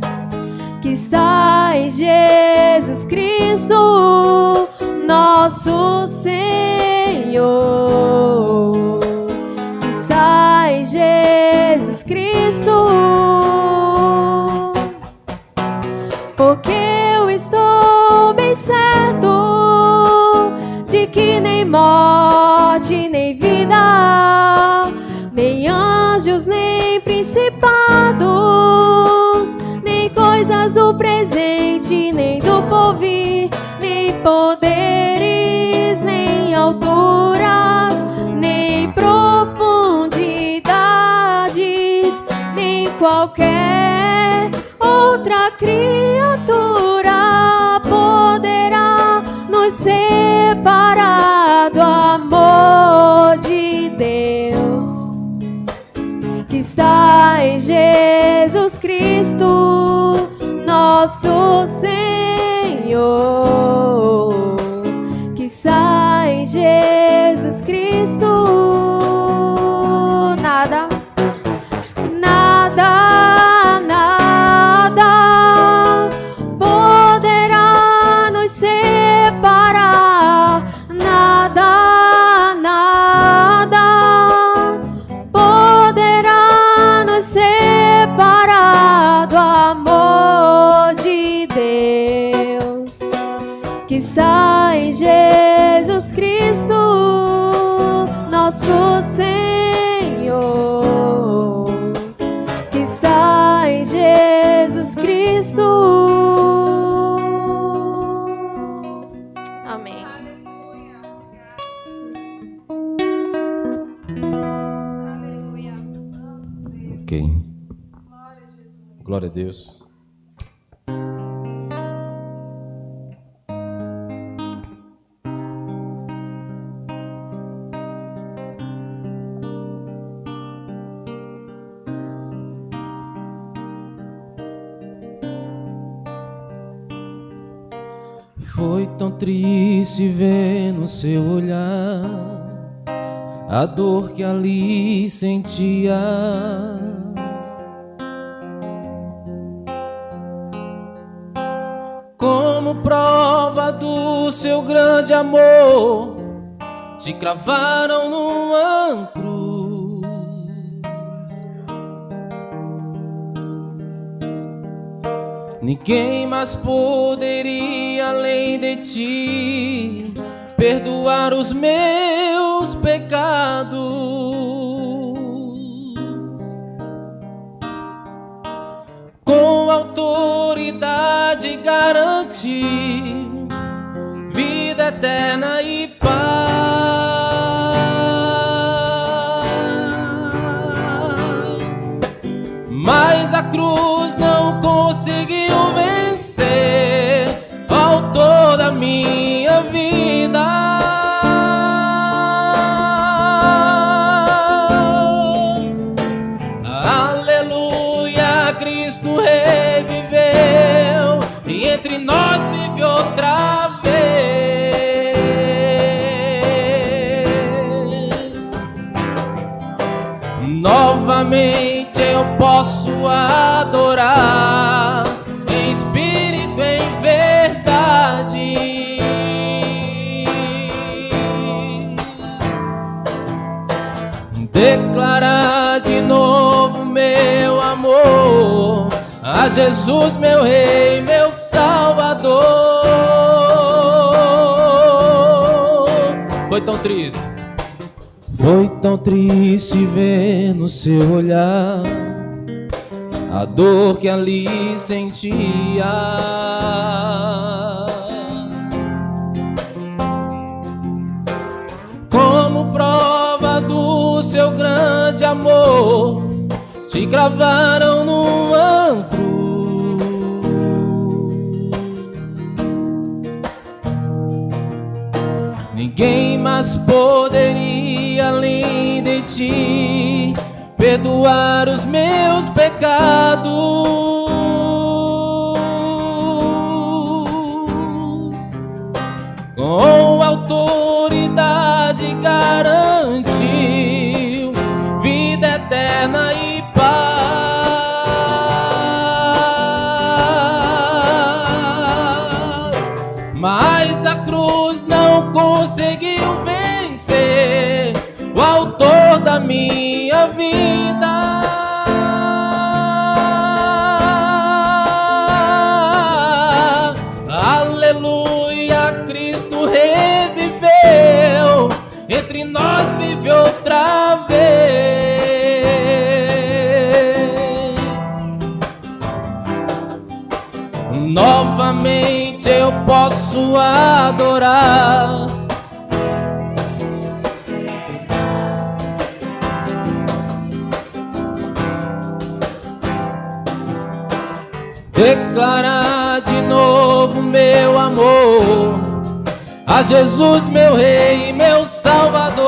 que está em Jesus Cristo, nosso Senhor, que está em Jesus Cristo. Porque eu estou bem certo de que nem morte, nem vida, nem anjos, nem principados, nem coisas do presente, nem do porvir, nem poderes, nem alturas, nem profundidades, nem qualquer outra criatura poderá nos separar do amor de Deus que está em Jesus Cristo, nosso Senhor, que está em Jesus Cristo. Nada, nada, nada poderá nos separar. Nada, nada poderá nos separar do amor de Deus que está em Jesus Cristo, nosso Senhor, que está em Jesus Cristo. Amém. Ok. Glória a Deus. Foi tão triste ver no seu olhar a dor que ali sentia. Como prova do seu grande amor, te cravaram num ancro. Ninguém mais poderia, além de ti, perdoar os meus pecados. Com autoridade garanti vida eterna e paz. Mas a cruz não conseguiu vencer o autor da minha vida. Aleluia, Cristo reviveu e entre nós vive outra vez. Novamente eu posso adorar em espírito, em verdade. Declarar de novo meu amor a Jesus, meu Rei, meu Salvador. Foi tão triste. Foi tão triste ver no seu olhar a dor que ali sentia. Como prova do seu grande amor, te cravaram num ancro. Ninguém mais poderia, além de ti, perdoar os meus pecados. Com autoridade garantiu vida eterna e paz. Mas a cruz não conseguiu vencer o autor da minha vida. Aleluia, Cristo reviveu, entre nós vive outra vez. Novamente eu posso adorar declarar de novo meu amor a Jesus, meu Rei, meu Salvador.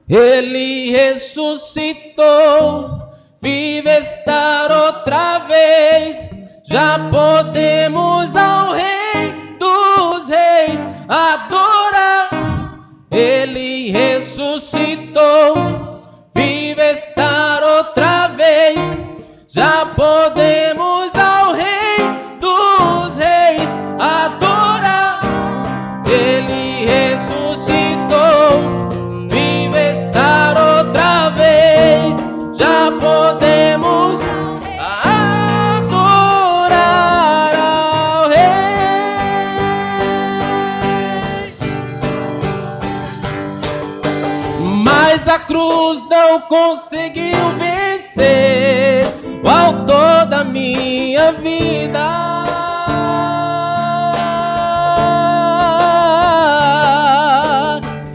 Ele ressuscitou, vive estar outra vez. Já podemos ao Rei dos Reis adorar. Ele ressuscitou, vive estar outra vez. Já podemos ao Rei dos Reis adorar. Ele ressuscitou, vive estar outra vez. Já podemos adorar ao Rei. Mas a cruz não conseguiu vencer o autor da minha vida.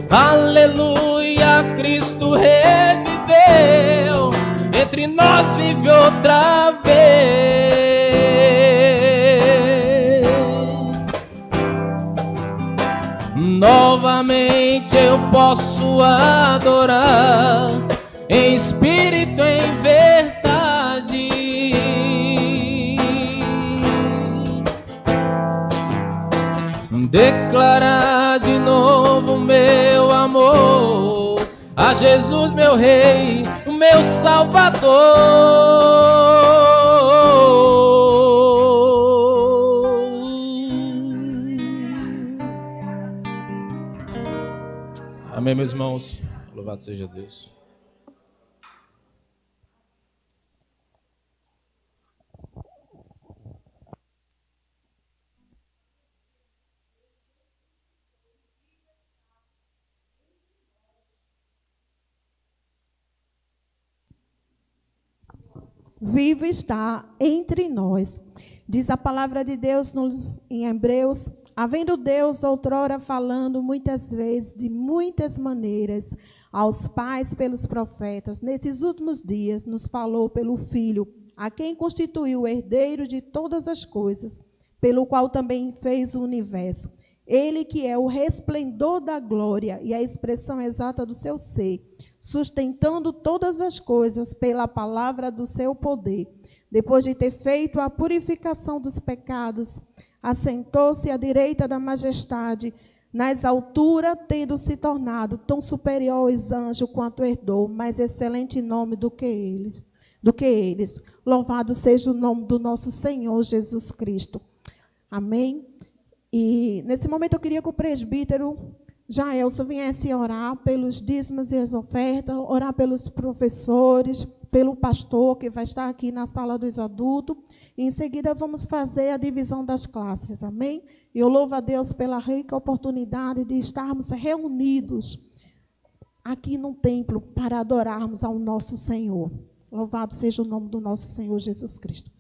Aleluia, Cristo reviveu, entre nós vive outra vez. Novamente eu posso adorar em espírito, em verdade. declarar de novo meu amor a Jesus, meu Rei, o meu Salvador. Amém, meus irmãos. Louvado seja Deus. Vivo está entre nós. Diz a palavra de Deus em Hebreus: havendo Deus outrora falando muitas vezes, de muitas maneiras, aos pais pelos profetas, nesses últimos dias nos falou pelo Filho, a quem constituiu o herdeiro de todas as coisas, pelo qual também fez o universo. Ele que é o resplendor da glória e a expressão exata do seu ser, sustentando todas as coisas pela palavra do seu poder. Depois de ter feito a purificação dos pecados, assentou-se à direita da majestade, nas alturas, tendo se tornado tão superior aos anjos quanto herdou, mais excelente nome do que eles. Louvado seja o nome do nosso Senhor Jesus Cristo. Amém? E nesse momento eu queria que o presbítero Jaelson viesse orar pelos dízimos e as ofertas, orar pelos professores, pelo pastor que vai estar aqui na sala dos adultos. E em seguida vamos fazer a divisão das classes, amém? E eu louvo a Deus pela rica oportunidade de estarmos reunidos aqui no templo para adorarmos ao nosso Senhor. Louvado seja o nome do nosso Senhor Jesus Cristo.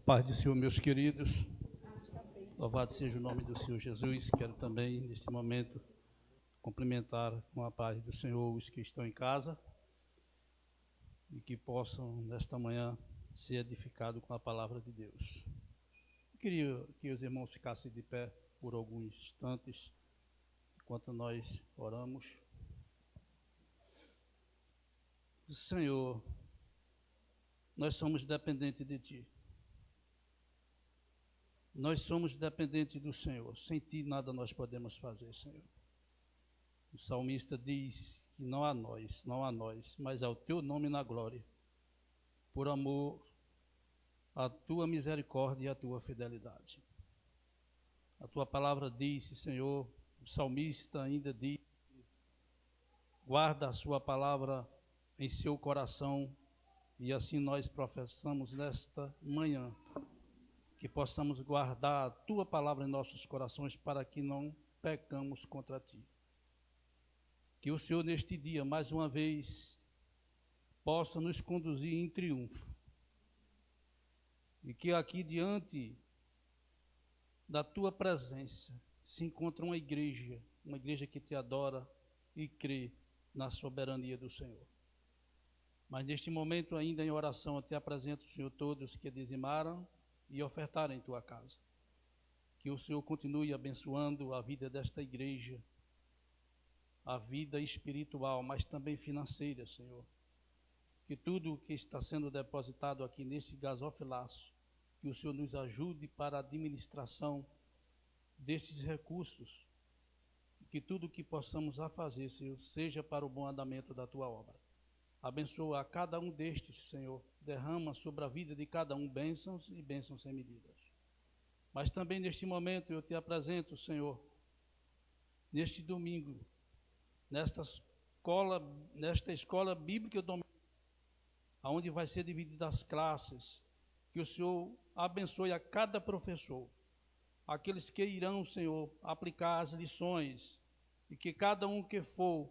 Paz do Senhor, meus queridos. Louvado seja o nome do Senhor Jesus. Quero também, neste momento, cumprimentar com a paz do Senhor os que estão em casa e que possam, nesta manhã, ser edificados com a palavra de Deus. Eu queria que os irmãos ficassem de pé por alguns instantes, enquanto nós oramos. Senhor, nós somos dependentes de Ti. Nós somos dependentes do Senhor. Sem Ti nada nós podemos fazer, Senhor. O salmista diz que não a nós, mas ao Teu nome na glória, por amor à Tua misericórdia e à Tua fidelidade. A Tua palavra diz, Senhor, o salmista ainda diz, guarda a Sua palavra em seu coração, e assim nós professamos nesta manhã, que possamos guardar a Tua palavra em nossos corações para que não pecamos contra Ti. Que o Senhor neste dia, mais uma vez, possa nos conduzir em triunfo. E que aqui diante da Tua presença se encontre uma igreja que Te adora e crê na soberania do Senhor. Mas neste momento ainda em oração eu Te apresento, Senhor, todos que dizimaram e ofertar em Tua casa. Que o Senhor continue abençoando a vida desta igreja, a vida espiritual, mas também financeira, Senhor. Que tudo que está sendo depositado aqui nesse gasofilaço, que o Senhor nos ajude para a administração desses recursos. Que tudo que possamos a fazer, Senhor, seja para o bom andamento da Tua obra. Abençoa a cada um destes, Senhor. Derrama sobre a vida de cada um bênçãos e bênçãos sem medidas. Mas também neste momento eu Te apresento, Senhor, neste domingo, nesta escola bíblica dominical, onde vai ser dividida as classes, que o Senhor abençoe a cada professor, aqueles que irão, Senhor, aplicar as lições, e que cada um que for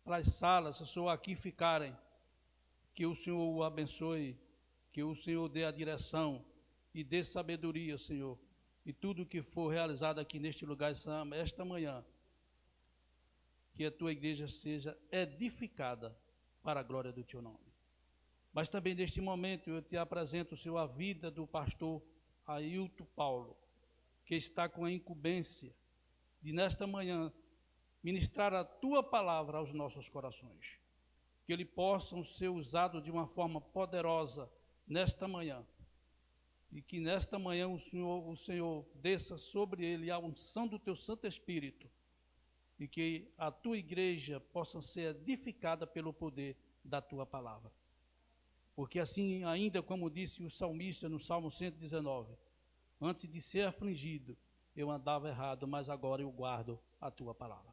para as salas, Senhor, aqui ficarem, que o Senhor o abençoe, que o Senhor dê a direção e dê sabedoria, Senhor, e tudo que for realizado aqui neste lugar esta manhã, que a Tua igreja seja edificada para a glória do Teu nome. Mas também neste momento eu Te apresento, Senhor, a vida do pastor Ailton Paulo, que está com a incumbência de nesta manhã ministrar a Tua palavra aos nossos corações. Que ele possa ser usado de uma forma poderosa nesta manhã. e que nesta manhã o Senhor desça sobre ele a unção do teu Santo Espírito, e que a tua igreja possa ser edificada pelo poder da tua palavra. Porque assim, ainda como disse o salmista no Salmo 119, antes de ser afligido, eu andava errado, mas agora eu guardo a tua palavra.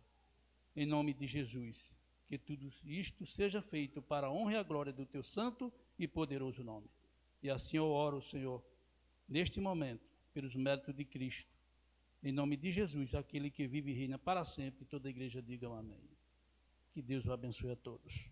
Em nome de Jesus, que tudo isto seja feito para a honra e a glória do teu santo e poderoso nome. E assim eu oro, Senhor, neste momento, pelos méritos de Cristo. Em nome de Jesus, aquele que vive e reina para sempre, toda a igreja diga amém. Que Deus o abençoe a todos.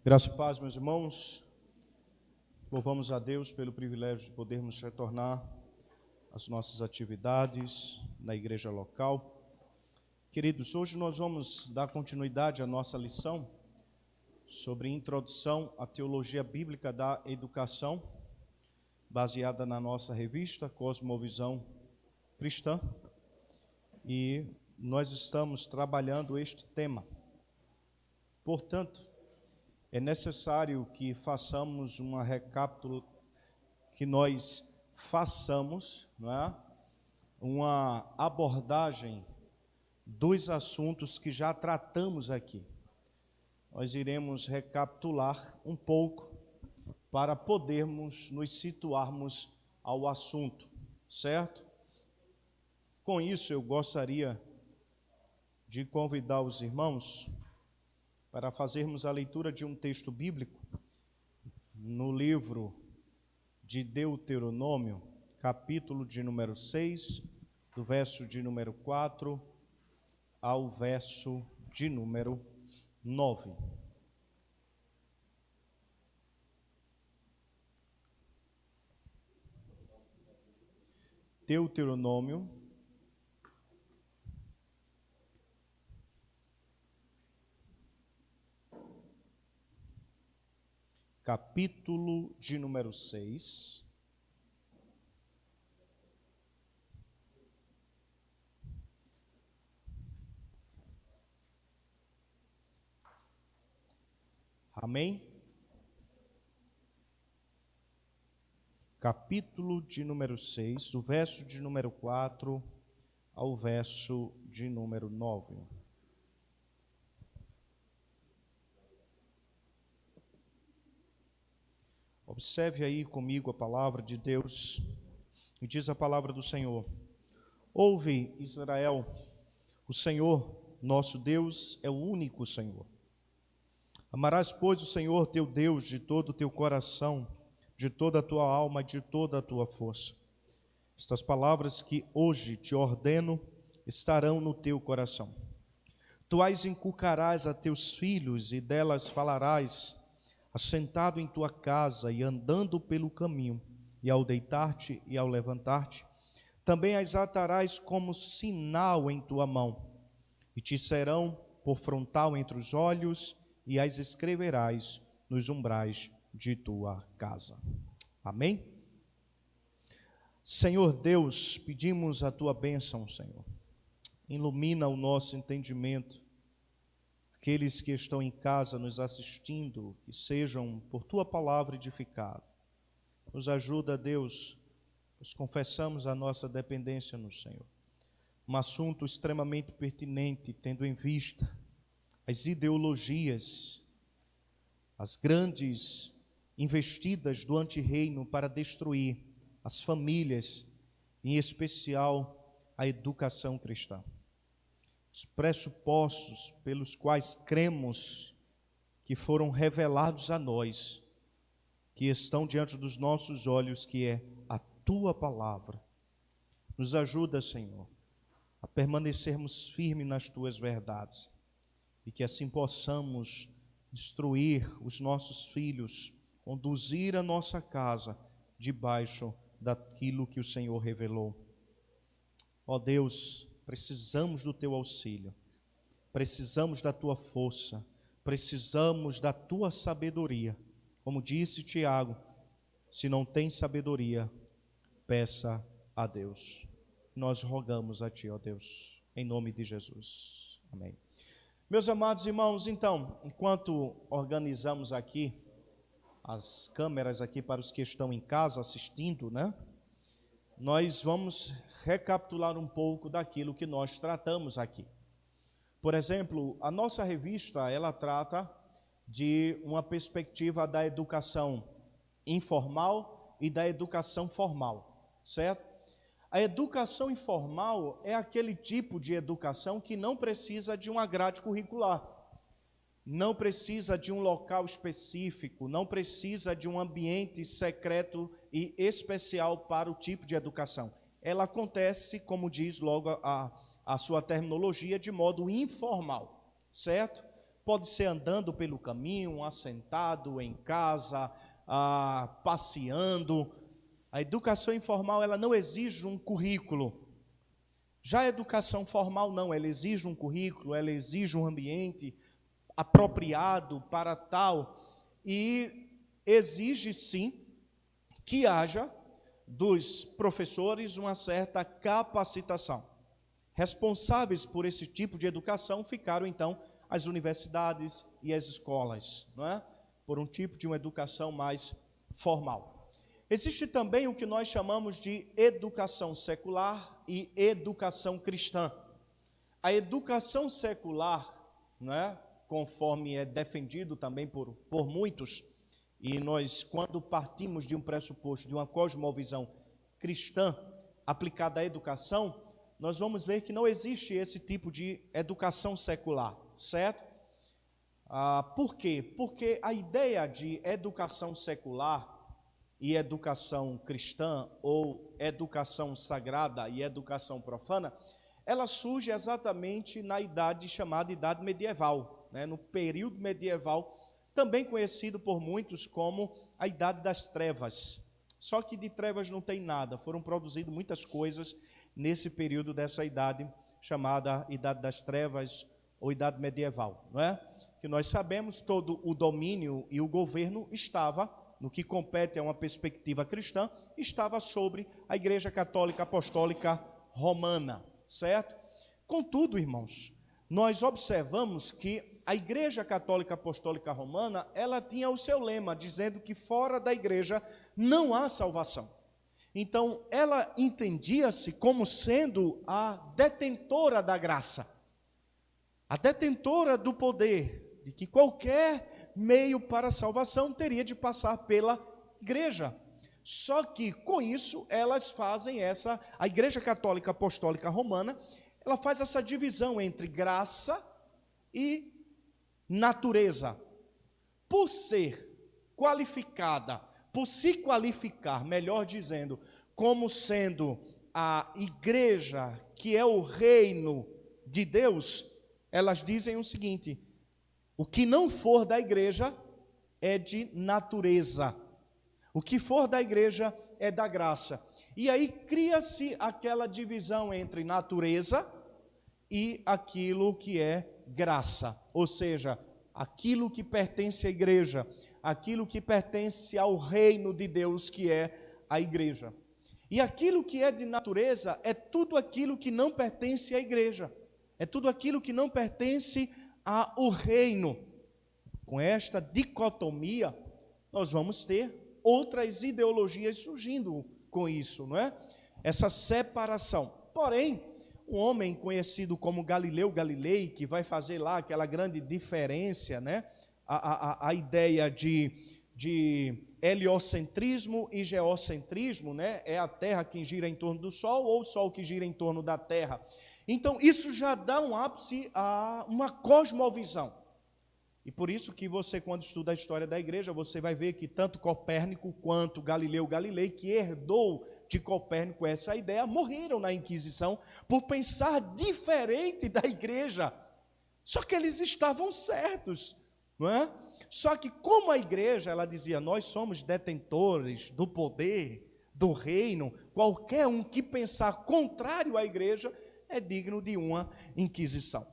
Graça e paz, meus irmãos. Louvamos a Deus pelo privilégio de podermos retornar às nossas atividades na igreja local. Queridos, hoje nós vamos dar continuidade à nossa lição sobre introdução à teologia bíblica da educação, baseada na nossa revista Cosmovisão Cristã. E nós estamos trabalhando este tema. Portanto, é necessário que façamos uma recapitulação, que nós façamos, não é? Uma abordagem dos assuntos que já tratamos aqui. Nós iremos recapitular um pouco para podermos nos situarmos ao assunto, certo? Com isso, eu gostaria de convidar os irmãos para fazermos a leitura de um texto bíblico no livro de Deuteronômio, capítulo de número 6, do verso de número 4 ao verso de número 9. Deuteronômio, capítulo de número 6, amém? Capítulo de número 6, do verso de número 4 ao verso de número 9. Observe aí comigo a palavra de Deus, e diz a palavra do Senhor: Ouve, Israel, o Senhor, nosso Deus, é o único Senhor. Amarás, pois, o Senhor teu Deus de todo o teu coração, de toda a tua alma e de toda a tua força. Estas palavras que hoje te ordeno estarão no teu coração. Tu as inculcarás a teus filhos e delas falarás, assentado em tua casa e andando pelo caminho, e ao deitar-te e ao levantar-te. Também as atarás como sinal em tua mão, e te serão por frontal entre os olhos, e as escreverás nos umbrais de tua casa. Amém? Senhor Deus, pedimos a tua bênção, Senhor. Ilumina o nosso entendimento. Aqueles que estão em casa nos assistindo, que sejam por tua palavra edificados. Nos ajuda, Deus, pois confessamos a nossa dependência no Senhor. Um assunto extremamente pertinente, tendo em vista as ideologias, as grandes investidas do antirreino para destruir as famílias, em especial a educação cristã. Os pressupostos pelos quais cremos que foram revelados a nós, que estão diante dos nossos olhos, que é a Tua palavra. Nos ajuda, Senhor, a permanecermos firmes nas Tuas verdades e que assim possamos instruir os nossos filhos, conduzir a nossa casa debaixo daquilo que o Senhor revelou. Ó Deus, precisamos do Teu auxílio, precisamos da Tua força, precisamos da Tua sabedoria. Como disse Tiago, se não tem sabedoria, peça a Deus. Nós rogamos a Ti, ó Deus, em nome de Jesus. Amém. Meus amados irmãos, então, enquanto organizamos aqui as câmeras aqui para os que estão em casa assistindo, né? Nós vamos recapitular um pouco daquilo que nós tratamos aqui. Por exemplo, a nossa revista, ela trata de uma perspectiva da educação informal e da educação formal, certo? A educação informal é aquele tipo de educação que não precisa de uma grade curricular, não precisa de um local específico, não precisa de um ambiente secreto e especial para o tipo de educação. Ela acontece, como diz logo a sua terminologia, de modo informal, certo? Pode ser andando pelo caminho, assentado em casa, passeando. A educação informal, ela não exige um currículo. Já a educação formal não, ela exige um currículo, ela exige um ambiente apropriado para tal, e exige sim que haja dos professores uma certa capacitação. Responsáveis por esse tipo de educação ficaram então as universidades e as escolas, não é? Por um tipo de uma educação mais formal. Existe também o que nós chamamos de educação secular e educação cristã. A educação secular, né, conforme é defendido também por muitos, e nós, quando partimos de um pressuposto, de uma cosmovisão cristã aplicada à educação, nós vamos ver que não existe esse tipo de educação secular, certo? Por quê? Porque a ideia de educação secular e educação cristã, ou educação sagrada e educação profana, ela surge exatamente na idade chamada Idade Medieval, né? No período medieval, também conhecido por muitos como a Idade das Trevas. Só que de trevas não tem nada, foram produzidas muitas coisas nesse período dessa idade chamada Idade das Trevas ou Idade Medieval, não é? Que nós sabemos, todo o domínio e o governo estava, no que compete a uma perspectiva cristã, estava sobre a Igreja Católica Apostólica Romana, certo? Contudo, irmãos, nós observamos que a Igreja Católica Apostólica Romana, ela tinha o seu lema, dizendo que fora da igreja não há salvação. Então, ela entendia-se como sendo a detentora da graça, a detentora do poder, de que qualquer meio para a salvação teria de passar pela igreja. Só que, com isso, elas fazem a Igreja Católica Apostólica Romana, ela faz essa divisão entre graça e natureza. Por ser qualificada, por se qualificar, melhor dizendo, como sendo a igreja que é o reino de Deus, elas dizem o seguinte: o que não for da igreja é de natureza, o que for da igreja é da graça. E aí cria-se aquela divisão entre natureza e aquilo que é graça, ou seja, aquilo que pertence à igreja, aquilo que pertence ao reino de Deus, que é a igreja. E aquilo que é de natureza é tudo aquilo que não pertence à igreja, é tudo aquilo que não pertence ao reino. Com esta dicotomia, nós vamos ter outras ideologias surgindo com isso, não é? Essa separação. Porém, um homem conhecido como Galileu Galilei, que vai fazer lá aquela grande diferença, né? A ideia de de heliocentrismo e geocentrismo, né? É a Terra quem gira em torno do Sol ou o Sol que gira em torno da Terra. Então, isso já dá um ápice a uma cosmovisão. E por isso que você, quando estuda a história da igreja, você vai ver que tanto Copérnico quanto Galileu Galilei, que herdou de Copérnico essa ideia, morreram na Inquisição por pensar diferente da igreja. Só que eles estavam certos, não é? Só que como a igreja, ela dizia, nós somos detentores do poder, do reino, qualquer um que pensar contrário à igreja é digno de uma inquisição.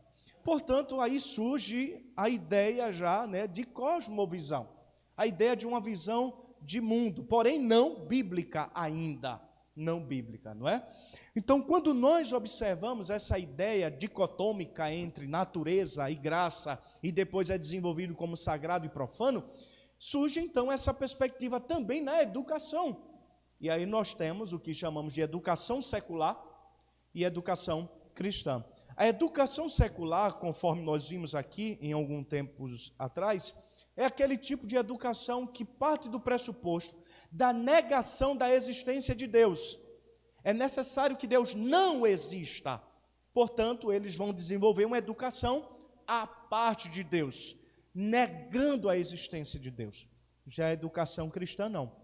Portanto, aí surge a ideia já, né, de cosmovisão, a ideia de uma visão de mundo, porém não bíblica ainda, não bíblica, não é? Então, quando nós observamos essa ideia dicotômica entre natureza e graça, e depois é desenvolvido como sagrado e profano, surge então essa perspectiva também na educação. E aí nós temos o que chamamos de educação secular e educação cristã. A educação secular, conforme nós vimos aqui em algum tempo atrás, é aquele tipo de educação que parte do pressuposto da negação da existência de Deus. É necessário que Deus não exista. Portanto, eles vão desenvolver uma educação à parte de Deus, negando a existência de Deus. Já a educação cristã, não.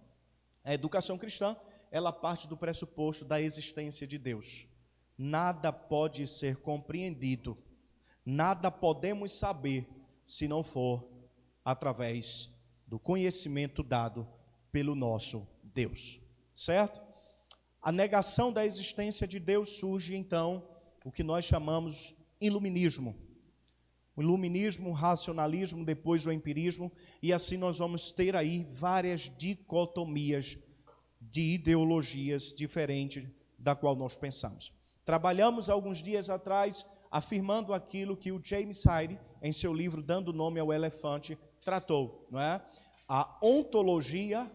A educação cristã, ela parte do pressuposto da existência de Deus. Nada pode ser compreendido, nada podemos saber se não for através do conhecimento dado pelo nosso Deus, certo? A negação da existência de Deus surge então o que nós chamamos iluminismo. O iluminismo, o racionalismo, depois o empirismo, e assim nós vamos ter aí várias dicotomias de ideologias diferentes da qual nós pensamos. Trabalhamos alguns dias atrás afirmando aquilo que o James Hyde, em seu livro Dando Nome ao Elefante, tratou, não é? A ontologia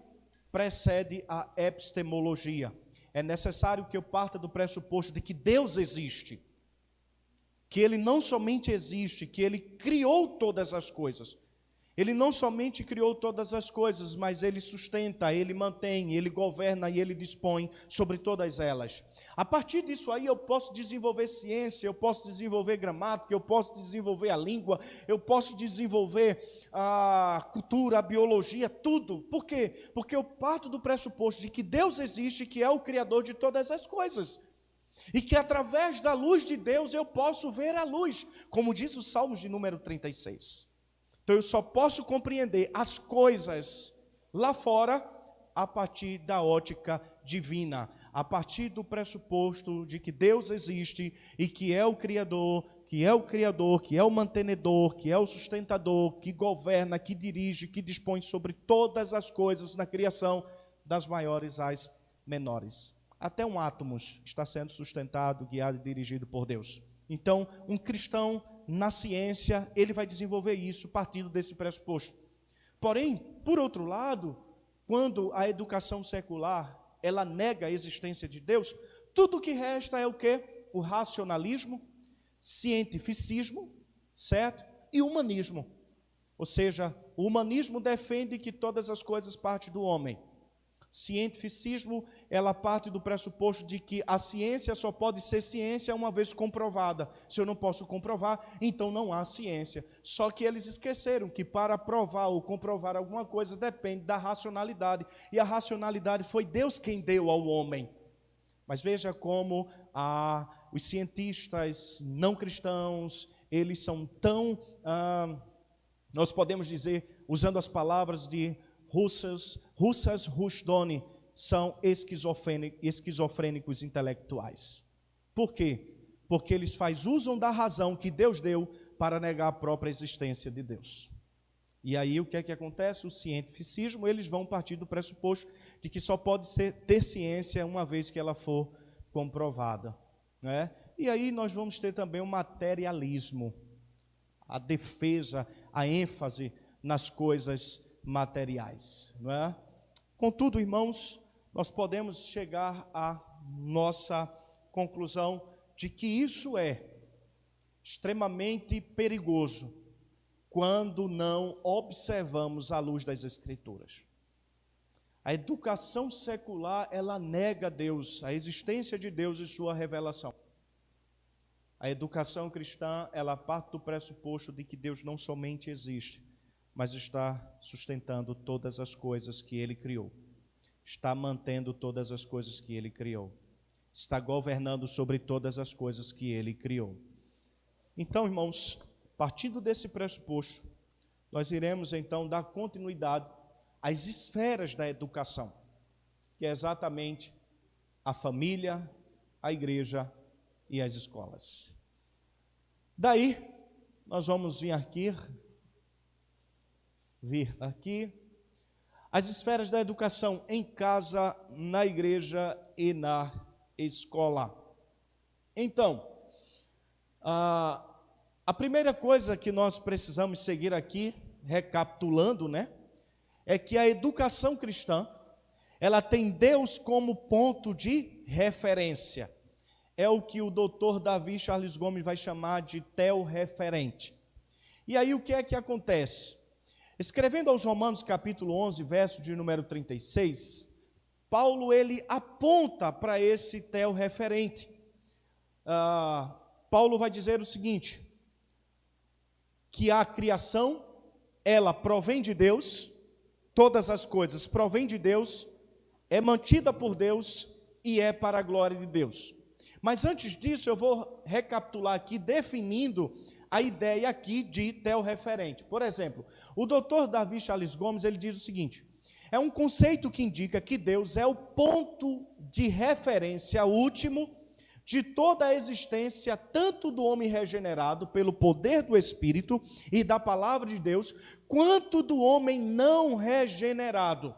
precede a epistemologia. É necessário que eu parta do pressuposto de que Deus existe, que Ele não somente existe, que Ele criou todas as coisas. Ele não somente criou todas as coisas, mas Ele sustenta, Ele mantém, Ele governa e Ele dispõe sobre todas elas. A partir disso aí eu posso desenvolver ciência, eu posso desenvolver gramática, eu posso desenvolver a língua, eu posso desenvolver a cultura, a biologia, tudo. Por quê? Porque eu parto do pressuposto de que Deus existe, que é o Criador de todas as coisas. E que através da luz de Deus eu posso ver a luz, como diz o Salmos de número 36. Então eu só posso compreender as coisas lá fora a partir da ótica divina, a partir do pressuposto de que Deus existe e que é o Criador, que é o mantenedor, que é o sustentador, que governa, que dirige, que dispõe sobre todas as coisas na criação, das maiores às menores. Até um átomo está sendo sustentado, guiado e dirigido por Deus. Então, um cristão na ciência, ele vai desenvolver isso partindo desse pressuposto. Porém, por outro lado, quando a educação secular, ela nega a existência de Deus, tudo o que resta é o quê? O racionalismo, cientificismo, certo? E o humanismo. Ou seja, o humanismo defende que todas as coisas partem do homem. Cientificismo, ela parte do pressuposto de que a ciência só pode ser ciência uma vez comprovada. Se eu não posso comprovar, então não há ciência. Só que eles esqueceram que para provar ou comprovar alguma coisa depende da racionalidade. E a racionalidade foi Deus quem deu ao homem. Mas veja como os cientistas não cristãos, eles são tão, nós podemos dizer, usando as palavras de Russas Rushdoni, são esquizofrênicos intelectuais. Por quê? Porque eles usam da razão que Deus deu para negar a própria existência de Deus. E aí o que é que acontece? O cientificismo, eles vão partir do pressuposto de que só pode ter ciência uma vez que ela for comprovada, né? E aí nós vamos ter também o materialismo, a defesa, a ênfase nas coisas materiais, não é? Contudo, irmãos, nós podemos chegar à nossa conclusão de que isso é extremamente perigoso, quando não observamos a luz das Escrituras. A educação secular, ela nega Deus, a existência de Deus e sua revelação. A educação cristã, ela parte do pressuposto de que Deus não somente existe, mas está sustentando todas as coisas que Ele criou. Está mantendo todas as coisas que Ele criou. Está governando sobre todas as coisas que Ele criou. Então, irmãos, partindo desse pressuposto, nós iremos então dar continuidade às esferas da educação, que é exatamente a família, a igreja e as escolas. Daí, nós vamos vir aqui, as esferas da educação em casa, na igreja e na escola. Então, a primeira coisa que nós precisamos seguir aqui, recapitulando, é que a educação cristã, ela tem Deus como ponto de referência. É o que o Dr. Davi Charles Gomes vai chamar de teo-referente. E aí o que é que acontece? Escrevendo aos Romanos capítulo 11, verso de número 36, Paulo ele aponta para esse teo-referente. Paulo vai dizer o seguinte, que a criação, ela provém de Deus, todas as coisas provém de Deus, é mantida por Deus e é para a glória de Deus. Mas antes disso, eu vou recapitular aqui, definindo a ideia aqui de teo-referente. Por exemplo, o Dr. Davi Charles Gomes, ele diz o seguinte, é um conceito que indica que Deus é o ponto de referência último de toda a existência, tanto do homem regenerado pelo poder do Espírito e da palavra de Deus, quanto do homem não regenerado.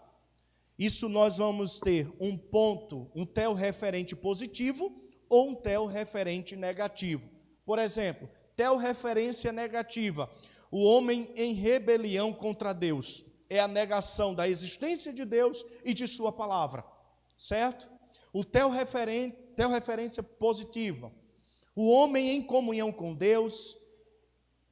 Isso nós vamos ter um ponto, um teo-referente positivo ou um teo-referente negativo. Por exemplo, teo-referência negativa, o homem em rebelião contra Deus, é a negação da existência de Deus e de sua palavra, certo? O teo-referência positiva, o homem em comunhão com Deus,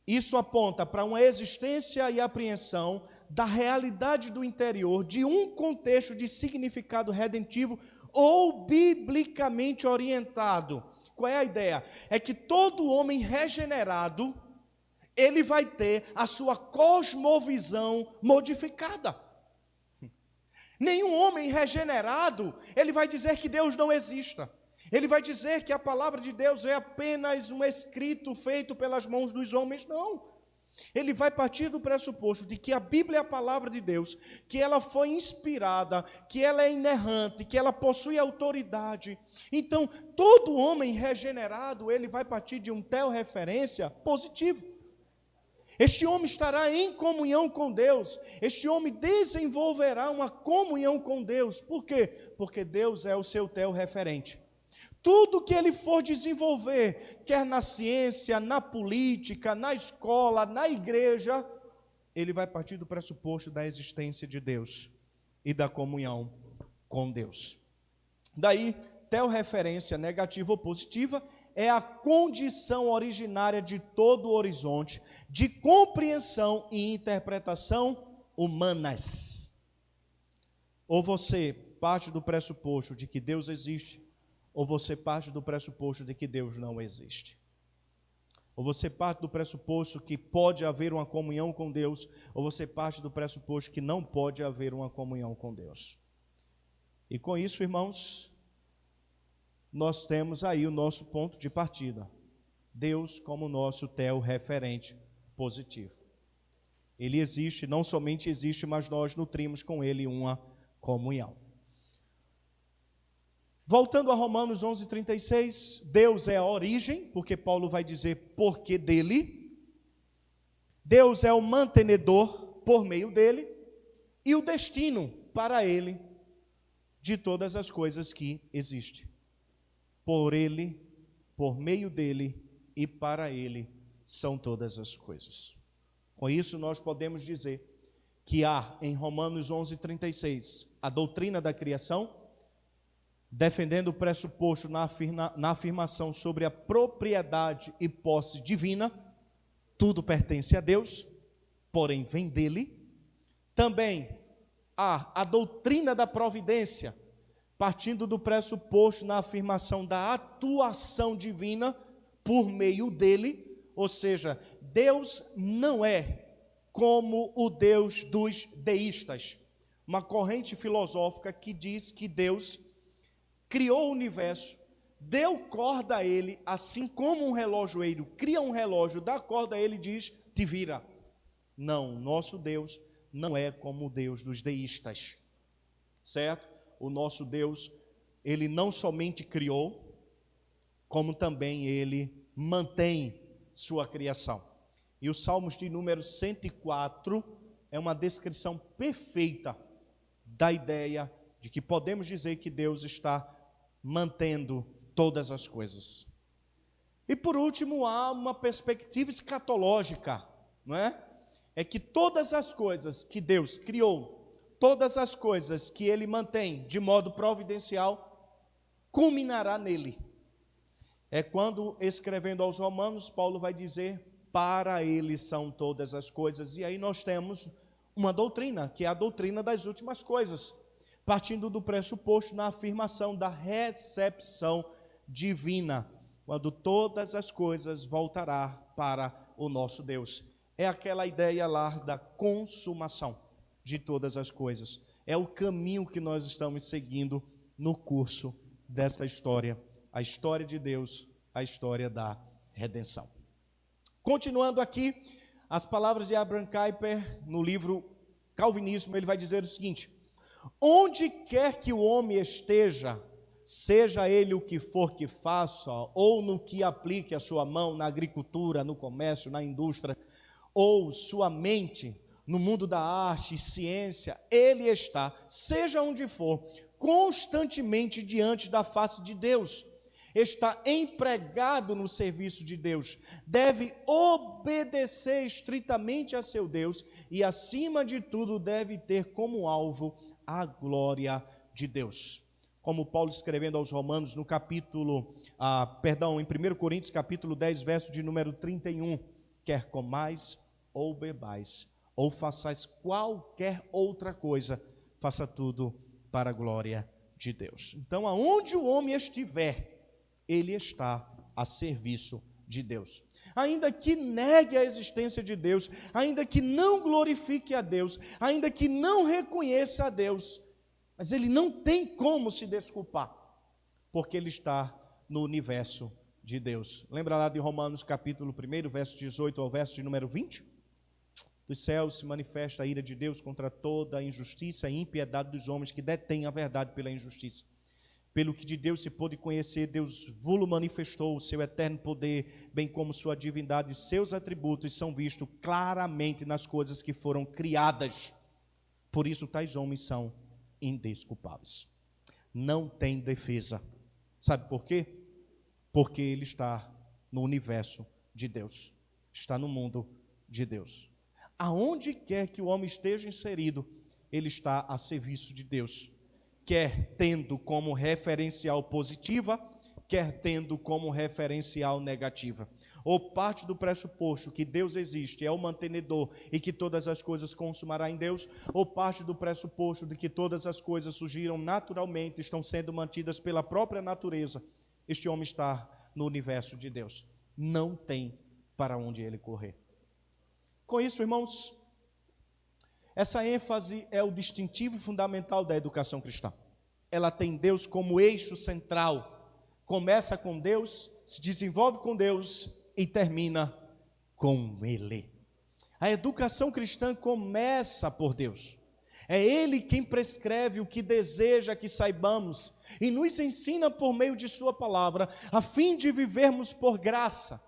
isso aponta para uma existência e apreensão da realidade do interior, de um contexto de significado redentivo ou biblicamente orientado. Qual é a ideia? É que todo homem regenerado, ele vai ter a sua cosmovisão modificada. Nenhum homem regenerado, ele vai dizer que Deus não exista. Ele vai dizer que a palavra de Deus é apenas um escrito feito pelas mãos dos homens. Não. Ele vai partir do pressuposto de que a Bíblia é a palavra de Deus, que ela foi inspirada, que ela é inerrante, que ela possui autoridade. Então, todo homem regenerado, ele vai partir de um teo-referência positivo. Este homem estará em comunhão com Deus, este homem desenvolverá uma comunhão com Deus. Por quê? Porque Deus é o seu teo-referente. Tudo que ele for desenvolver, quer na ciência, na política, na escola, na igreja, ele vai partir do pressuposto da existência de Deus e da comunhão com Deus. Daí, teo-referência negativa ou positiva é a condição originária de todo o horizonte de compreensão e interpretação humanas. Ou você parte do pressuposto de que Deus existe, ou você parte do pressuposto de que Deus não existe. Ou você parte do pressuposto que pode haver uma comunhão com Deus, ou você parte do pressuposto que não pode haver uma comunhão com Deus. E com isso, irmãos, nós temos aí o nosso ponto de partida. Deus como nosso teo-referente positivo. Ele existe, não somente existe, mas nós nutrimos com Ele uma comunhão. Voltando a Romanos 11:36, Deus é a origem, porque Paulo vai dizer porque dele. Deus é o mantenedor por meio dele e o destino para ele de todas as coisas que existem. Por ele, por meio dele e para ele são todas as coisas. Com isso nós podemos dizer que há em Romanos 11:36 a doutrina da criação, defendendo o pressuposto na afirmação sobre a propriedade e posse divina, tudo pertence a Deus, porém vem dele. Também há a doutrina da providência, partindo do pressuposto na afirmação da atuação divina por meio dele, ou seja, Deus não é como o Deus dos deístas, uma corrente filosófica que diz que Deus criou o universo, deu corda a ele, assim como um relojoeiro cria um relógio, dá corda a ele e diz, te vira. Não, nosso Deus não é como o Deus dos deístas, certo? O nosso Deus, ele não somente criou, como também ele mantém sua criação. E os Salmos de número 104 é uma descrição perfeita da ideia de que podemos dizer que Deus está mantendo todas as coisas. E por último, há uma perspectiva escatológica, não é? É que todas as coisas que Deus criou, todas as coisas que Ele mantém de modo providencial, culminará nele. É quando, escrevendo aos Romanos, Paulo vai dizer, para Ele são todas as coisas. E aí nós temos uma doutrina, que é a doutrina das últimas coisas, partindo do pressuposto na afirmação da recepção divina, quando todas as coisas voltará para o nosso Deus. É aquela ideia lá da consumação de todas as coisas. É o caminho que nós estamos seguindo no curso dessa história, a história de Deus, a história da redenção. Continuando aqui, as palavras de Abraham Kuyper, no livro Calvinismo, ele vai dizer o seguinte: onde quer que o homem esteja, seja ele o que for que faça, ou no que aplique a sua mão, na agricultura, no comércio, na indústria, ou sua mente, no mundo da arte e ciência, ele está, seja onde for, constantemente diante da face de Deus, está empregado no serviço de Deus, deve obedecer estritamente a seu Deus e, acima de tudo, deve ter como alvo a glória de Deus. Como Paulo escrevendo aos Romanos no em 1 Coríntios capítulo 10, verso de número 31, quer comais ou bebais, ou façais qualquer outra coisa, faça tudo para a glória de Deus. Então, aonde o homem estiver, ele está a serviço de Deus. Ainda que negue a existência de Deus, ainda que não glorifique a Deus, ainda que não reconheça a Deus, mas ele não tem como se desculpar, porque ele está no universo de Deus. Lembra lá de Romanos capítulo 1, verso 18 ao verso de número 20? Dos céus se manifesta a ira de Deus contra toda a injustiça e impiedade dos homens que detêm a verdade pela injustiça. Pelo que de Deus se pôde conhecer, Deus vos manifestou o seu eterno poder, bem como sua divindade e seus atributos são vistos claramente nas coisas que foram criadas. Por isso tais homens são indesculpáveis. Não tem defesa. Sabe por quê? Porque ele está no universo de Deus. Está no mundo de Deus. Aonde quer que o homem esteja inserido, ele está a serviço de Deus. Quer tendo como referencial positiva, quer tendo como referencial negativa. Ou parte do pressuposto que Deus existe, é o mantenedor e que todas as coisas consumará em Deus, ou parte do pressuposto de que todas as coisas surgiram naturalmente, estão sendo mantidas pela própria natureza. Este homem está no universo de Deus. Não tem para onde ele correr. Com isso, irmãos, essa ênfase é o distintivo fundamental da educação cristã. Ela tem Deus como eixo central. Começa com Deus, se desenvolve com Deus e termina com Ele. A educação cristã começa por Deus. É Ele quem prescreve o que deseja que saibamos e nos ensina por meio de Sua palavra, a fim de vivermos por graça,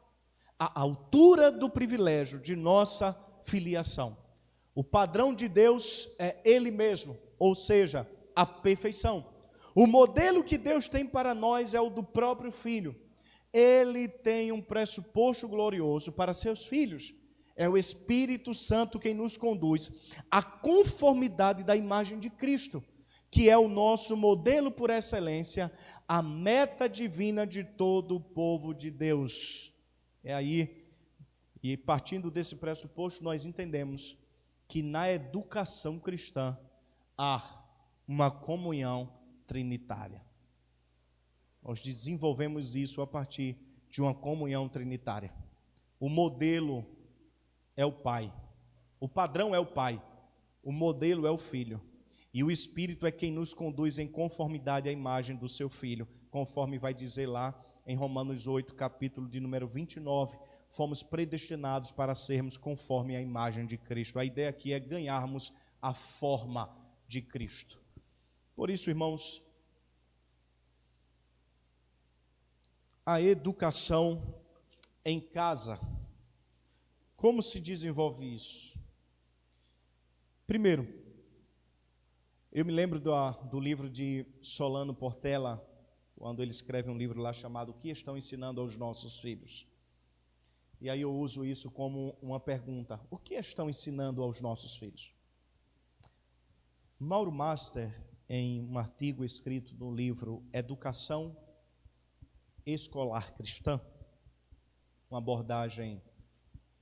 à altura do privilégio de nossa filiação. O padrão de Deus é Ele mesmo, ou seja, a perfeição. O modelo que Deus tem para nós é o do próprio Filho. Ele tem um pressuposto glorioso para seus filhos. É o Espírito Santo quem nos conduz à conformidade da imagem de Cristo, que é o nosso modelo por excelência, a meta divina de todo o povo de Deus. É aí E partindo desse pressuposto, nós entendemos que na educação cristã há uma comunhão trinitária. Nós desenvolvemos isso a partir de uma comunhão trinitária. O modelo é o Pai, o padrão é o Pai, o modelo é o Filho, e o Espírito é quem nos conduz em conformidade à imagem do seu Filho, conforme vai dizer lá em Romanos 8, capítulo de número 29, fomos predestinados para sermos conforme a imagem de Cristo. A ideia aqui é ganharmos a forma de Cristo. Por isso, irmãos, a educação em casa, como se desenvolve isso? Primeiro, eu me lembro do livro de Solano Portela, quando ele escreve um livro lá chamado O que estão ensinando aos nossos filhos? E aí eu uso isso como uma pergunta: o que estão ensinando aos nossos filhos? Mauro Master, em um artigo escrito no livro Educação Escolar Cristã, uma abordagem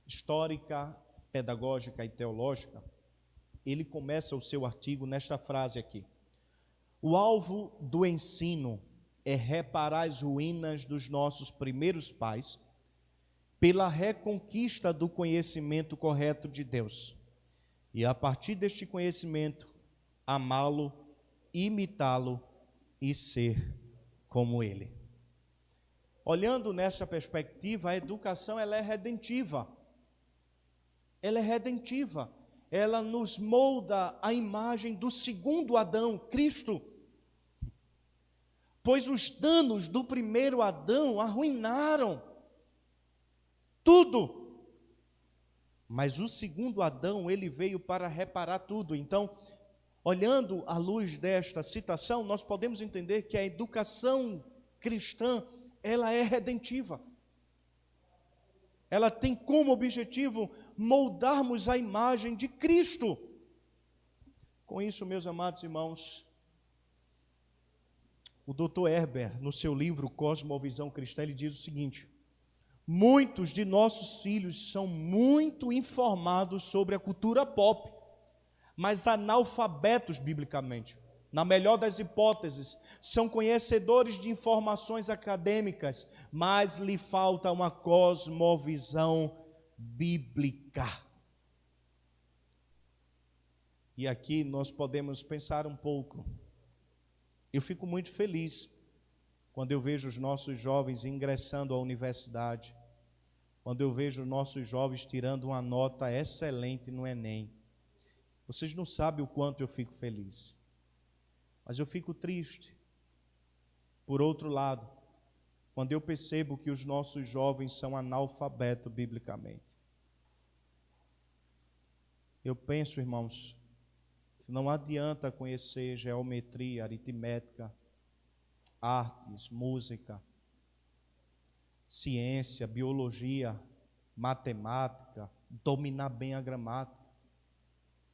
histórica, pedagógica e teológica, ele começa o seu artigo nesta frase aqui: o alvo do ensino é reparar as ruínas dos nossos primeiros pais pela reconquista do conhecimento correto de Deus, e a partir deste conhecimento amá-lo, imitá-lo e ser como ele. Olhando nessa perspectiva, a educação ela é redentiva. Ela é redentiva. Ela nos molda a imagem do segundo Adão, Cristo. Pois os danos do primeiro Adão arruinaram tudo. Mas o segundo Adão, ele veio para reparar tudo. Então, olhando à luz desta citação, nós podemos entender que a educação cristã, ela é redentiva. Ela tem como objetivo moldarmos a imagem de Cristo. Com isso, meus amados irmãos, o Dr. Herbert, no seu livro Cosmovisão Cristã, ele diz o seguinte: muitos de nossos filhos são muito informados sobre a cultura pop, mas analfabetos biblicamente. Na melhor das hipóteses, são conhecedores de informações acadêmicas, mas lhe falta uma cosmovisão bíblica. E aqui nós podemos pensar um pouco. Eu fico muito feliz quando eu vejo os nossos jovens ingressando à universidade, quando eu vejo nossos jovens tirando uma nota excelente no Enem. Vocês não sabem o quanto eu fico feliz. Mas eu fico triste, por outro lado, quando eu percebo que os nossos jovens são analfabetos biblicamente. Eu penso, irmãos, que não adianta conhecer geometria, aritmética, artes, música, ciência, biologia, matemática, dominar bem a gramática,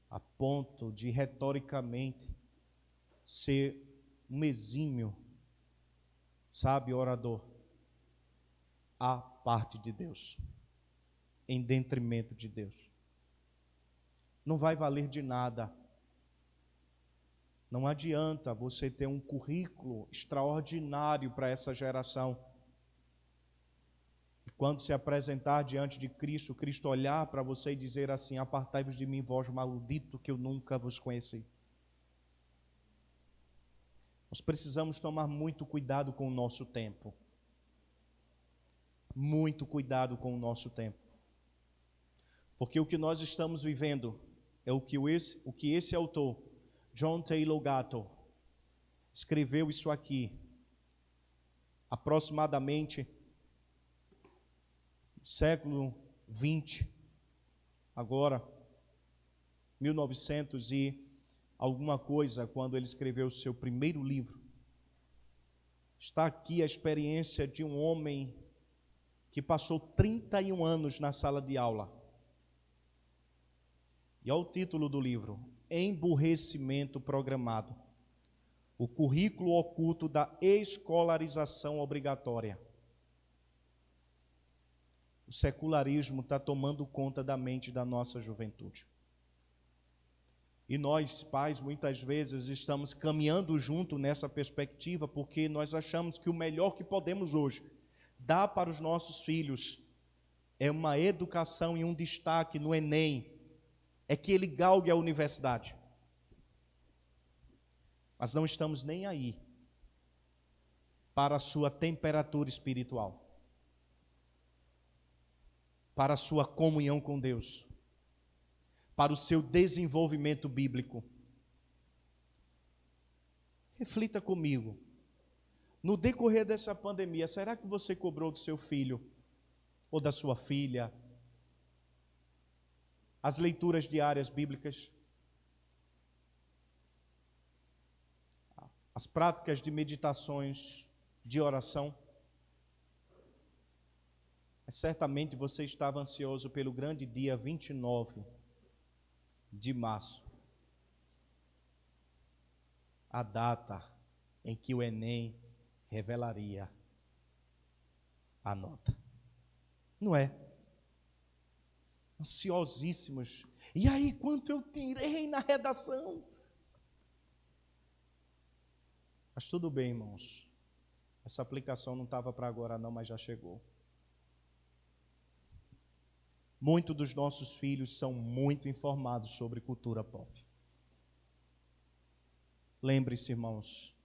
a ponto de retoricamente ser um exímio, orador, à parte de Deus, em detrimento de Deus. Não vai valer de nada. Não adianta você ter um currículo extraordinário para essa geração. E quando se apresentar diante de Cristo, Cristo olhar para você e dizer assim: apartai-vos de mim, vós maldito, que eu nunca vos conheci. Nós precisamos tomar muito cuidado com o nosso tempo. Muito cuidado com o nosso tempo. Porque o que nós estamos vivendo é o que esse autor, John Taylor Gatto, escreveu isso aqui, aproximadamente no século 20, agora, 1900 e alguma coisa, quando ele escreveu o seu primeiro livro. Está aqui a experiência de um homem que passou 31 anos na sala de aula. E olha o título do livro: Emburrecimento Programado. O currículo oculto da escolarização obrigatória. O secularismo está tomando conta da mente da nossa juventude. E nós, pais, muitas vezes estamos caminhando junto nessa perspectiva, porque nós achamos que o melhor que podemos hoje dar para os nossos filhos é uma educação e um destaque no Enem, é que ele galgue a universidade. Mas não estamos nem aí para a sua temperatura espiritual, para a sua comunhão com Deus, para o seu desenvolvimento bíblico. Reflita comigo. No decorrer dessa pandemia, será que você cobrou do seu filho ou da sua filha as leituras diárias bíblicas? As práticas de meditações, de oração? Mas certamente você estava ansioso pelo grande dia 29 de março, a data em que o Enem revelaria a nota. Não é? Ansiosíssimos. E aí, quanto eu tirei na redação? Mas tudo bem, irmãos. Essa aplicação não estava para agora não, mas já chegou. Muitos dos nossos filhos são muito informados sobre cultura pop. Lembre-se, irmãos,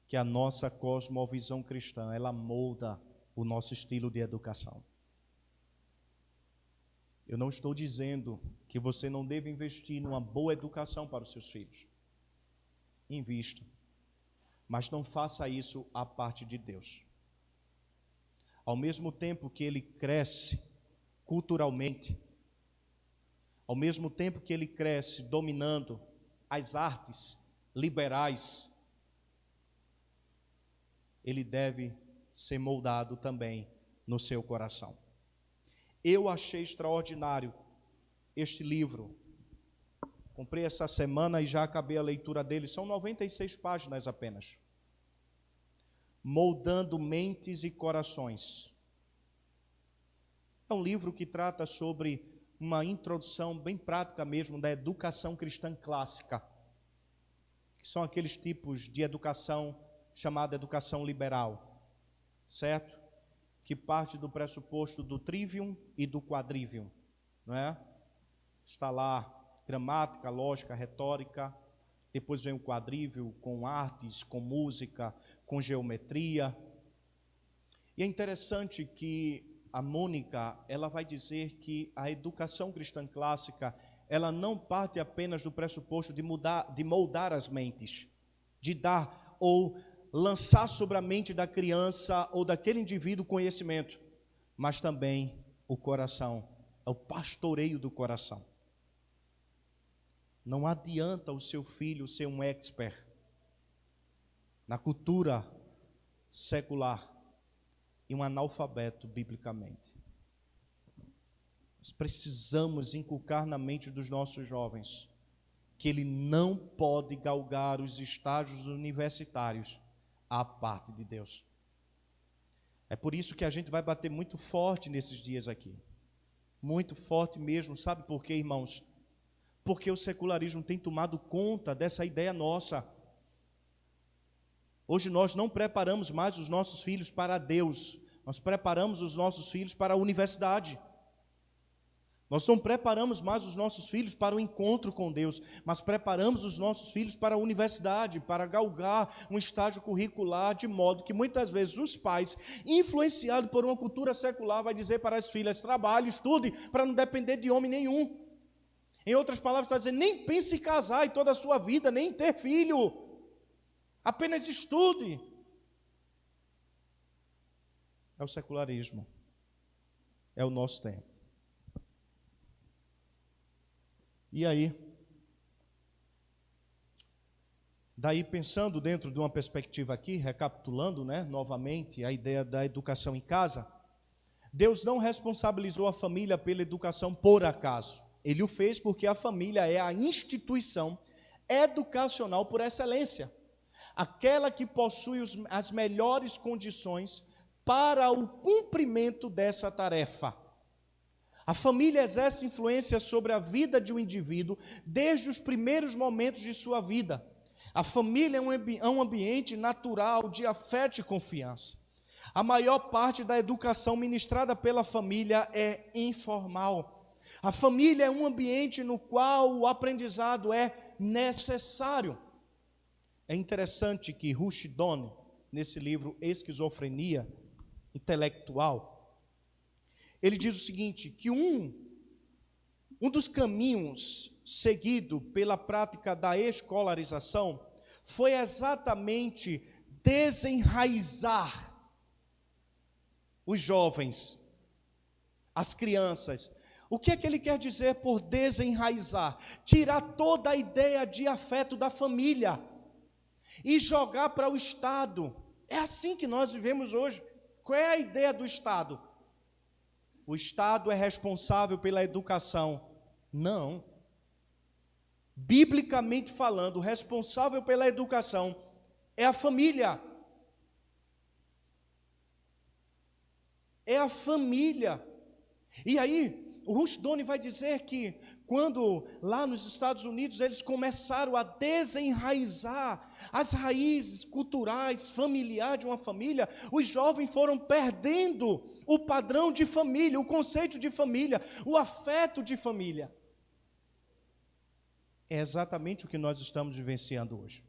que a nossa cosmovisão cristã, ela molda o nosso estilo de educação. Eu não estou dizendo que você não deve investir numa boa educação para os seus filhos. Invista. Mas não faça isso à parte de Deus. Ao mesmo tempo que ele cresce culturalmente, ao mesmo tempo que ele cresce dominando as artes liberais, ele deve ser moldado também no seu coração. Eu achei extraordinário este livro. Comprei essa semana e já acabei a leitura dele. São 96 páginas apenas. Moldando Mentes e Corações. É um livro que trata sobre uma introdução bem prática mesmo da educação cristã clássica, que são aqueles tipos de educação chamada educação liberal, certo? Que parte do pressuposto do trivium e do quadrivium, não é? Está lá gramática, lógica, retórica, depois vem o quadrívio com artes, com música, com geometria. E é interessante que a Mônica, ela vai dizer que a educação cristã clássica, ela não parte apenas do pressuposto de moldar as mentes, de dar ou lançar sobre a mente da criança ou daquele indivíduo conhecimento, mas também o coração, é o pastoreio do coração. Não adianta o seu filho ser um expert na cultura secular e um analfabeto biblicamente. Nós precisamos inculcar na mente dos nossos jovens que ele não pode galgar os estágios universitários à parte de Deus. É por isso que a gente vai bater muito forte nesses dias aqui. Muito forte mesmo. Sabe por quê, irmãos? Porque o secularismo tem tomado conta dessa ideia nossa. Hoje nós não preparamos mais os nossos filhos para Deus, nós preparamos os nossos filhos para a universidade. Nós não preparamos mais os nossos filhos para o encontro com Deus, mas preparamos os nossos filhos para a universidade, para galgar um estágio curricular, de modo que muitas vezes os pais, influenciados por uma cultura secular, vai dizer para as filhas: trabalhe, estude, para não depender de homem nenhum. Em outras palavras, está dizendo: nem pense em casar em toda a sua vida, nem em ter filho, apenas estude. É o secularismo, é o nosso tempo. E aí, daí pensando dentro de uma perspectiva aqui, recapitulando, novamente a ideia da educação em casa, Deus não responsabilizou a família pela educação por acaso. Ele o fez porque a família é a instituição educacional por excelência. Aquela que possui as melhores condições para o cumprimento dessa tarefa. A família exerce influência sobre a vida de um indivíduo desde os primeiros momentos de sua vida. A família é um ambiente natural de afeto e confiança. A maior parte da educação ministrada pela família é informal. A família é um ambiente no qual o aprendizado é necessário. É interessante que Rushdie, nesse livro Esquizofrenia Intelectual, ele diz o seguinte, que um dos caminhos seguido pela prática da escolarização foi exatamente desenraizar os jovens, as crianças. O que é que ele quer dizer por desenraizar? Tirar toda a ideia de afeto da família e jogar para o Estado. É assim que nós vivemos hoje. Qual é a ideia do Estado? O Estado é responsável pela educação. Não. Biblicamente falando, o responsável pela educação é a família. É a família. E aí, o Rushdie vai dizer que quando lá nos Estados Unidos eles começaram a desenraizar as raízes culturais, familiares de uma família, os jovens foram perdendo o padrão de família, o conceito de família, o afeto de família. É exatamente o que nós estamos vivenciando hoje.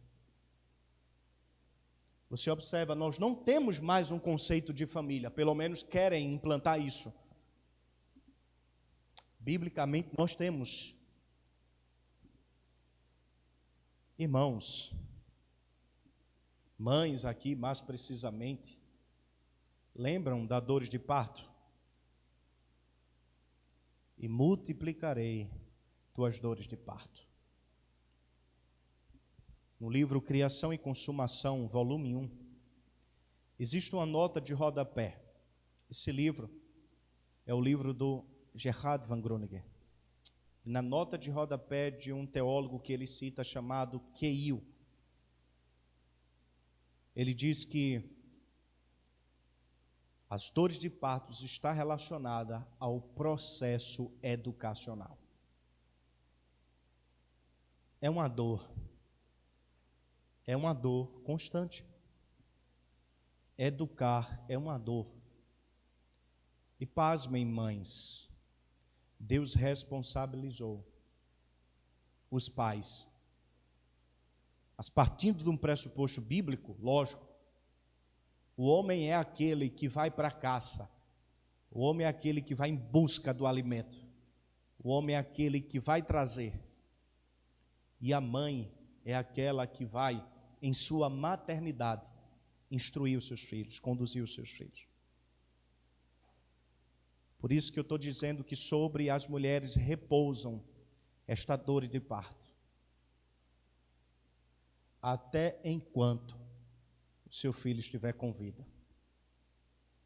Você observa, nós não temos mais um conceito de família, pelo menos querem implantar isso. Biblicamente nós temos. Irmãos, mães aqui mais precisamente, lembram das dores de parto? E multiplicarei tuas dores de parto. No livro Criação e Consumação, volume 1, existe uma nota de rodapé. Esse livro é o livro do Gerhard von Groningen. Na nota de rodapé de um teólogo que ele cita chamado Keil, ele diz que as dores de parto estão relacionadas ao processo educacional. É uma dor constante. Educar é uma dor. E pasmem, mães, Deus responsabilizou os pais. Mas partindo de um pressuposto bíblico, lógico, o homem é aquele que vai para a caça, o homem é aquele que vai em busca do alimento, o homem é aquele que vai trazer, e a mãe é aquela que vai, em sua maternidade, instruir os seus filhos, conduzir os seus filhos. Por isso que eu estou dizendo que sobre as mulheres repousam esta dor de parto. Até enquanto o seu filho estiver com vida.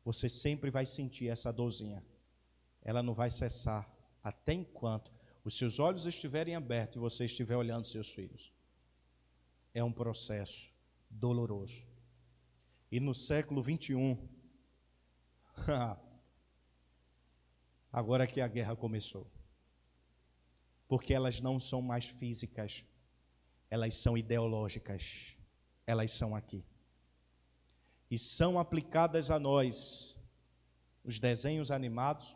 Você sempre vai sentir essa dorzinha. Ela não vai cessar até enquanto os seus olhos estiverem abertos e você estiver olhando seus filhos. É um processo doloroso. E no século 21, agora que a guerra começou, porque elas não são mais físicas, elas são ideológicas, elas são aqui. E são aplicadas a nós os desenhos animados,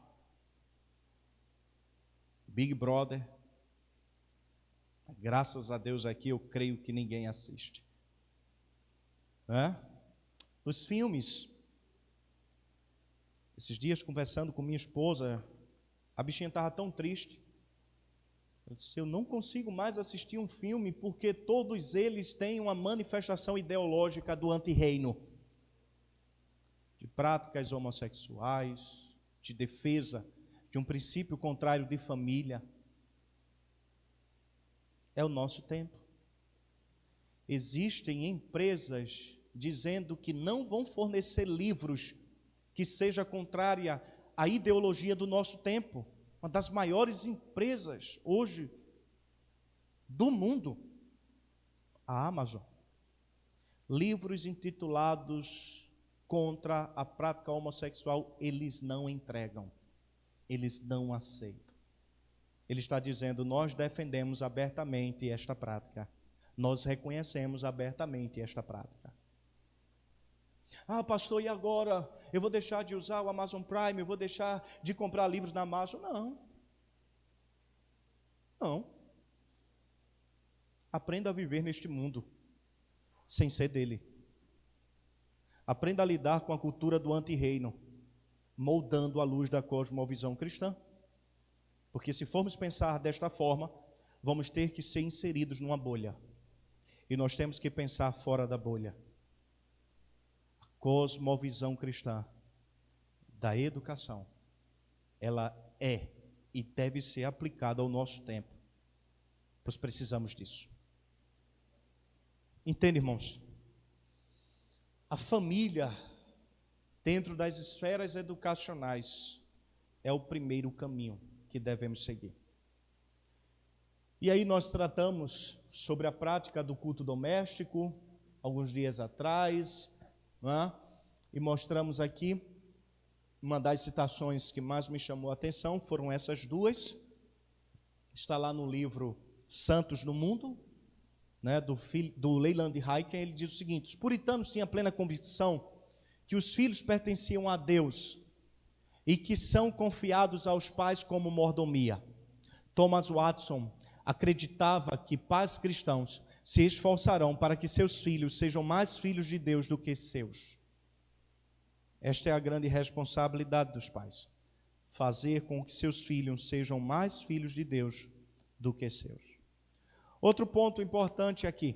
Big Brother. Graças a Deus aqui eu creio que ninguém assiste. Os filmes. Esses dias conversando com minha esposa, a bichinha estava tão triste. Eu disse, eu não consigo mais assistir um filme porque todos eles têm uma manifestação ideológica do antirreino. De práticas homossexuais, de defesa de um princípio contrário de família. É o nosso tempo. Existem empresas dizendo que não vão fornecer livros que seja contrária à ideologia do nosso tempo. Uma das maiores empresas hoje do mundo, a Amazon. Livros intitulados contra a prática homossexual, eles não entregam, eles não aceitam. Ele está dizendo, nós defendemos abertamente esta prática, nós reconhecemos abertamente esta prática. Ah, pastor, e agora? Eu vou deixar de usar o Amazon Prime, eu vou deixar de comprar livros na Amazon? Não. Aprenda a viver neste mundo, sem ser dele. Aprenda a lidar com a cultura do anti-reino, moldando a luz da cosmovisão cristã. Porque se formos pensar desta forma, vamos ter que ser inseridos numa bolha. E nós temos que pensar fora da bolha. A cosmovisão cristã da educação, ela é e deve ser aplicada ao nosso tempo. Pois precisamos disso. Entende, irmãos? A família, dentro das esferas educacionais, é o primeiro caminho que devemos seguir. E aí nós tratamos sobre a prática do culto doméstico, alguns dias atrás, e mostramos aqui, uma das citações que mais me chamou a atenção, foram essas duas, está lá no livro Santos no Mundo, do Leland Hyken. Ele diz o seguinte: os puritanos tinham plena convicção que os filhos pertenciam a Deus e que são confiados aos pais como mordomia. Thomas Watson acreditava que pais cristãos se esforçarão para que seus filhos sejam mais filhos de Deus do que seus. Esta é a grande responsabilidade dos pais, fazer com que seus filhos sejam mais filhos de Deus do que seus. Outro ponto importante aqui,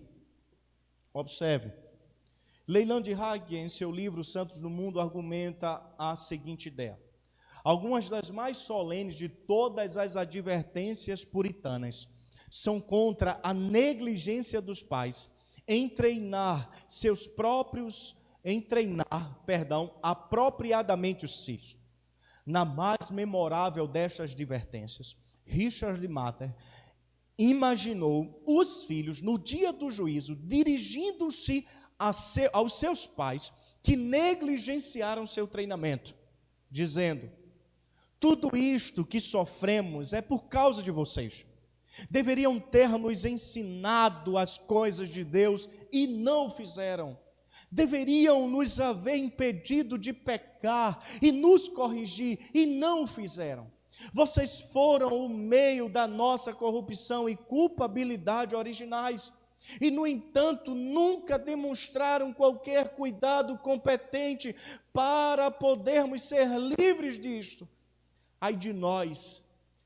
observe, Leland Hyken, em seu livro Santos no Mundo, argumenta a seguinte ideia: algumas das mais solenes de todas as advertências puritanas são contra a negligência dos pais em treinar apropriadamente os filhos. Na mais memorável destas advertências, Richard Matter imaginou os filhos no dia do juízo dirigindo-se aos seus pais que negligenciaram seu treinamento, dizendo: tudo isto que sofremos é por causa de vocês. Deveriam ter nos ensinado as coisas de Deus e não fizeram. Deveriam nos haver impedido de pecar e nos corrigir e não fizeram. Vocês foram o meio da nossa corrupção e culpabilidade originais. E, no entanto, nunca demonstraram qualquer cuidado competente para podermos ser livres disto. Ai de nós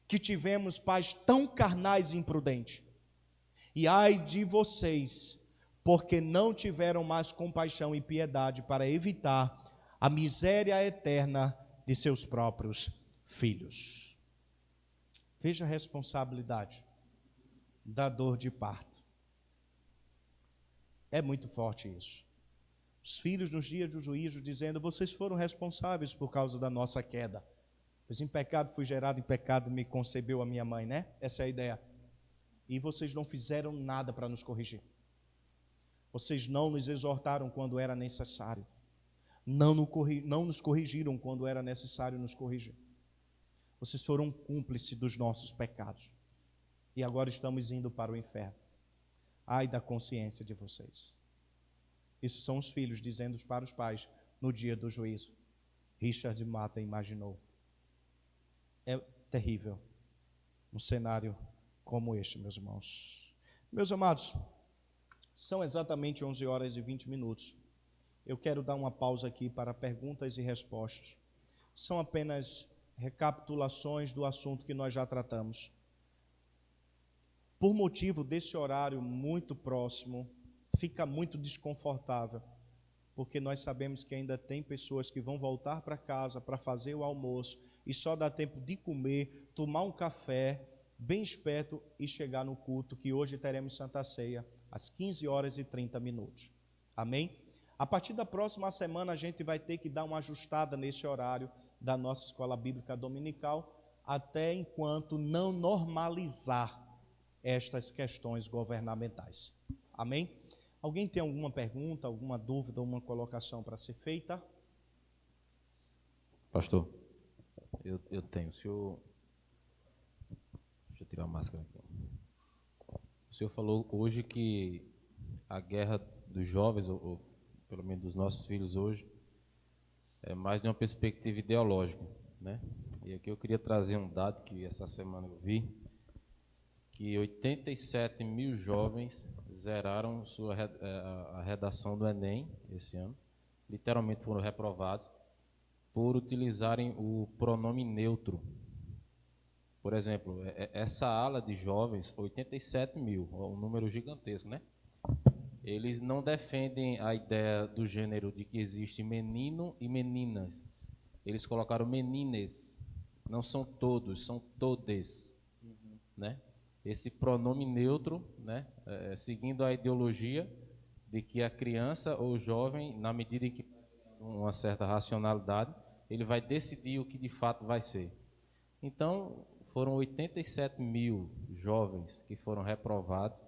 que tivemos pais tão carnais e imprudentes. E ai de vocês, porque não tiveram mais compaixão e piedade para evitar a miséria eterna de seus próprios filhos. Veja a responsabilidade da dor de parto. É muito forte isso. Os filhos nos dias do juízo dizendo: vocês foram responsáveis por causa da nossa queda. Pois em pecado fui gerado, em pecado me concebeu a minha mãe, né? Essa é a ideia. E vocês não fizeram nada para nos corrigir. Vocês não nos exortaram quando era necessário. Não nos corrigiram quando era necessário nos corrigir. Vocês foram cúmplices dos nossos pecados. E agora estamos indo para o inferno. Ai da consciência de vocês. Isso são os filhos dizendo para os pais no dia do juízo. Richard Matter imaginou. É terrível um cenário como este, meus irmãos. Meus amados, são exatamente 11 horas e 20 minutos. Eu quero dar uma pausa aqui para perguntas e respostas. São apenas recapitulações do assunto que nós já tratamos. Por motivo desse horário muito próximo, fica muito desconfortável, porque nós sabemos que ainda tem pessoas que vão voltar para casa para fazer o almoço e só dá tempo de comer, tomar um café, bem esperto, e chegar no culto que hoje teremos Santa Ceia às 15 horas e 30 minutos. Amém? A partir da próxima semana a gente vai ter que dar uma ajustada nesse horário da nossa escola bíblica dominical, até enquanto não normalizar estas questões governamentais. Amém? Alguém tem alguma pergunta, alguma dúvida, alguma colocação para ser feita? Pastor, eu tenho. O senhor. Deixa eu tirar a máscara aqui. O senhor falou hoje que a guerra dos jovens, ou pelo menos dos nossos filhos hoje, é mais de uma perspectiva ideológica, né? E aqui eu queria trazer um dado que essa semana eu vi, que 87 mil jovens zeraram a redação do Enem esse ano, literalmente foram reprovados por utilizarem o pronome neutro. Por exemplo, essa ala de jovens, 87 mil, um número gigantesco, né? Eles não defendem a ideia do gênero de que existe menino e meninas. Eles colocaram menines. Não são todos, são todes, né? Esse pronome neutro, né? Seguindo a ideologia de que a criança ou o jovem, na medida em que tem uma certa racionalidade, ele vai decidir o que de fato vai ser. Então, foram 87 mil jovens que foram reprovados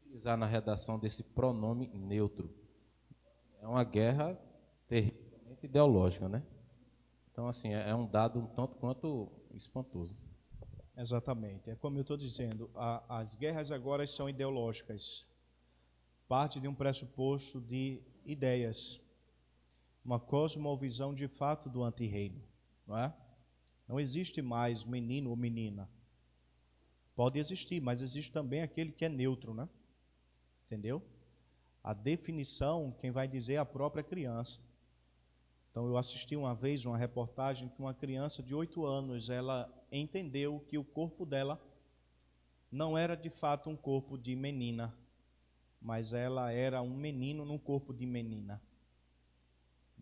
utilizar na redação desse pronome neutro. É uma guerra terrivelmente ideológica, né? Então, assim, é um dado um tanto quanto espantoso. Exatamente. É como eu estou dizendo, as guerras agora são ideológicas. Parte de um pressuposto de ideias. Uma cosmovisão de fato do antirreino, não é? Não existe mais menino ou menina. Pode existir, mas existe também aquele que é neutro, né? Entendeu? A definição, quem vai dizer é a própria criança. Então, eu assisti uma vez uma reportagem que uma criança de 8 anos, ela entendeu que o corpo dela não era de fato um corpo de menina, mas ela era um menino num corpo de menina.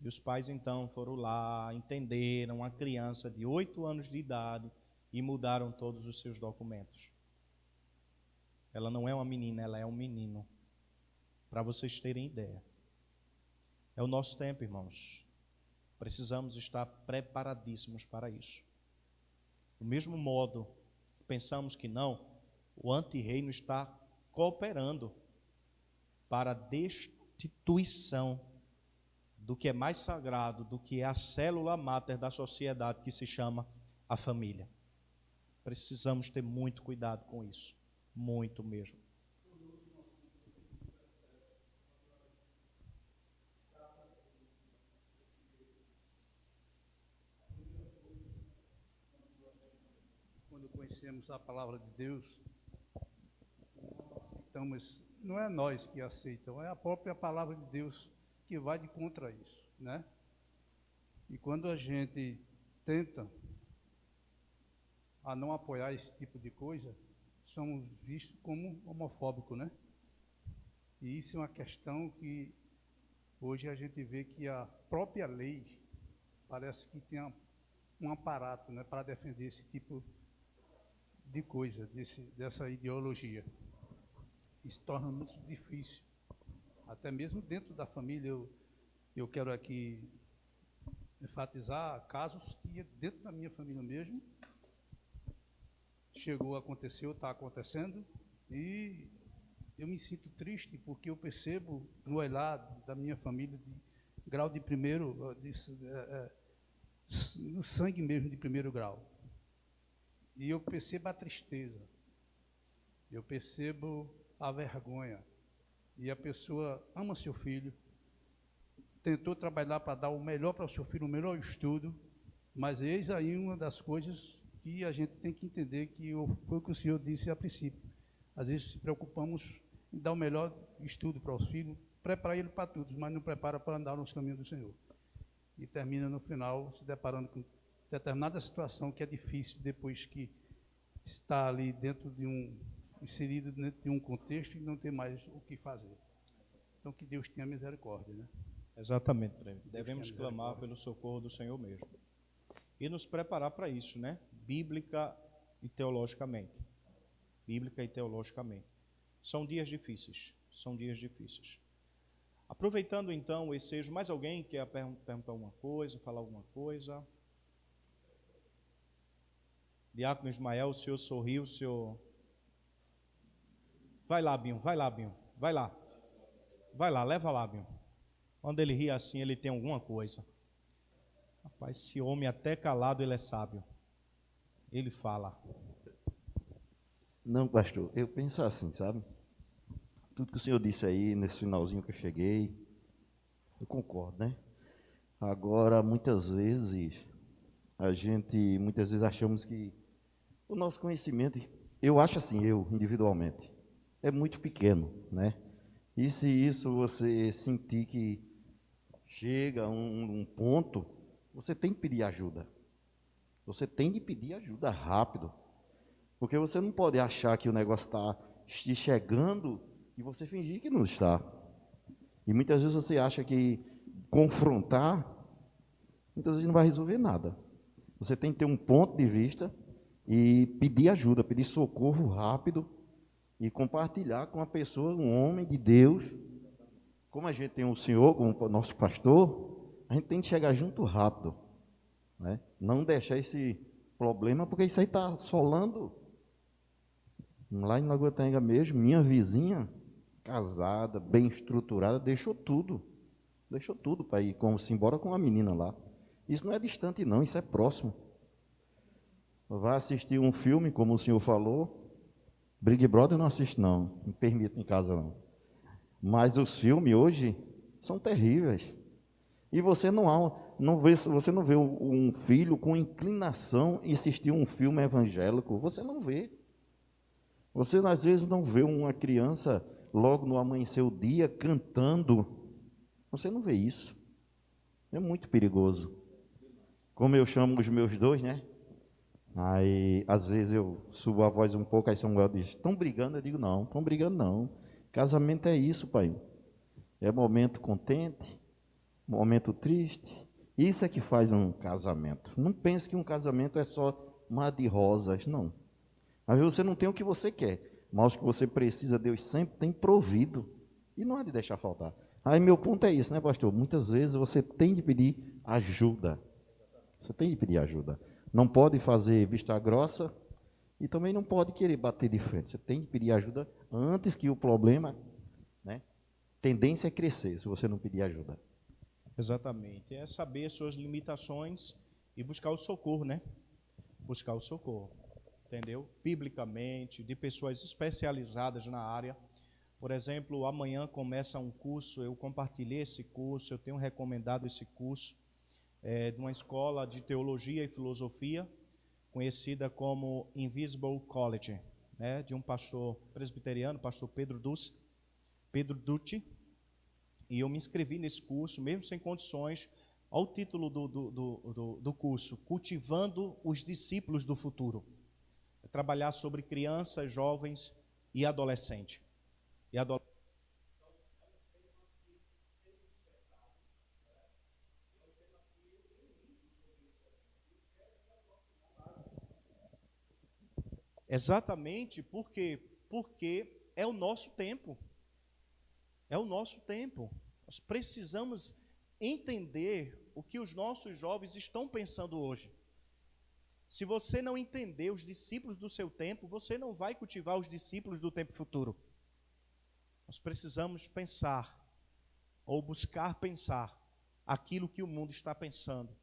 E os pais, então, foram lá, entenderam a criança de 8 anos de idade e mudaram todos os seus documentos. Ela não é uma menina, ela é um menino. Para vocês terem ideia. É o nosso tempo, irmãos. Precisamos estar preparadíssimos para isso. Do mesmo modo, pensamos que não, o antirreino está cooperando para a destituição do que é mais sagrado, do que é a célula máter da sociedade, que se chama a família. Precisamos ter muito cuidado com isso, muito mesmo. Quando conhecemos a palavra de Deus, não é nós que aceitam, é a própria palavra de Deus que vai de contra isso, né? E quando a gente tenta a não apoiar esse tipo de coisa, somos vistos como homofóbicos, né? E isso é uma questão que hoje a gente vê que a própria lei parece que tem um aparato, né, para defender esse tipo de coisa, dessa ideologia. Isso torna muito difícil. Até mesmo dentro da família, eu quero aqui enfatizar casos que dentro da minha família mesmo chegou a acontecer, ou está acontecendo, e eu me sinto triste porque eu percebo no olhar da minha família de grau de primeiro, no sangue mesmo de primeiro grau. E eu percebo a tristeza, eu percebo a vergonha. E a pessoa ama seu filho, tentou trabalhar para dar o melhor para o seu filho, o melhor estudo, mas eis aí uma das coisas que a gente tem que entender, que foi o que o senhor disse a princípio. Às vezes se preocupamos em dar o melhor estudo para os filhos, preparar ele para tudo, mas não prepara para andar nos caminhos do Senhor. E termina no final se deparando com determinada situação que é difícil depois que está ali inserido dentro de um contexto e não tem mais o que fazer. Então, que Deus tenha misericórdia, né? Exatamente, devemos clamar pelo socorro do Senhor mesmo. E nos preparar para isso, né? Bíblica e teologicamente. Bíblica e teologicamente. São dias difíceis, são dias difíceis. Aproveitando então esse seja, mais alguém quer perguntar alguma coisa, falar alguma coisa? Diácono Ismael, o senhor sorriu, o senhor... Vai lá, Binho, vai lá, Binho, vai lá. Vai lá, leva lá, Binho. Quando ele ri assim, ele tem alguma coisa. Rapaz, esse homem até calado, ele é sábio. Ele fala. Não, pastor, eu penso assim, sabe? Tudo que o senhor disse aí, nesse finalzinho que eu cheguei, eu concordo, né? Agora, muitas vezes achamos que o nosso conhecimento, eu acho assim, eu, individualmente, é muito pequeno, né? E se isso você sentir que chega a um ponto, você tem que pedir ajuda. Você tem de pedir ajuda rápido. Porque você não pode achar que o negócio está te chegando e você fingir que não está. E muitas vezes você acha que confrontar, muitas vezes não vai resolver nada. Você tem que ter um ponto de vista e pedir ajuda, pedir socorro rápido e compartilhar com a pessoa, um homem de Deus. Como a gente tem o Senhor como nosso pastor, a gente tem que chegar junto rápido, né? Não deixar esse problema, porque isso aí está assolando. Lá em Lagoa Tenga mesmo, minha vizinha, casada, bem estruturada, deixou tudo para ir se embora com a menina lá. Isso não é distante não, isso é próximo. Vai assistir um filme, como o senhor falou. Big Brother eu não assisto não, não permito em casa não. Mas os filmes hoje são terríveis. E você você não vê um filho com inclinação em assistir um filme evangélico, você não vê. Você às vezes não vê uma criança logo no amanhecer o dia cantando. Você não vê isso. É muito perigoso. Como eu chamo os meus dois, né? Aí, às vezes eu subo a voz um pouco, aí Samuel diz, estão brigando? Eu digo, não, estão brigando não. Casamento é isso, pai. É momento contente, momento triste. Isso é que faz um casamento. Não pense que um casamento é só mar de rosas, não. Às vezes você não tem o que você quer, mas o que você precisa, Deus sempre tem provido. E não há de deixar faltar. Aí meu ponto é isso, né, pastor? Muitas vezes você tem de pedir ajuda. Você tem de pedir ajuda. Não pode fazer vista grossa e também não pode querer bater de frente. Você tem de pedir ajuda antes que o problema, né? Tendência é crescer se você não pedir ajuda. Exatamente. É saber as suas limitações e buscar o socorro, né? Buscar o socorro. Entendeu? Biblicamente, de pessoas especializadas na área. Por exemplo, amanhã começa um curso, eu compartilhei esse curso, eu tenho recomendado esse curso, de uma escola de teologia e filosofia, conhecida como Invisible College, né, de um pastor presbiteriano, pastor Pedro Dutti, e eu me inscrevi nesse curso, mesmo sem condições. Olha o título do curso, Cultivando os Discípulos do Futuro. É trabalhar sobre crianças, jovens e adolescentes. Exatamente porque é o nosso tempo. É o nosso tempo. Nós precisamos entender o que os nossos jovens estão pensando hoje. Se você não entender os discípulos do seu tempo, você não vai cultivar os discípulos do tempo futuro. Nós precisamos pensar, ou buscar pensar, aquilo que o mundo está pensando.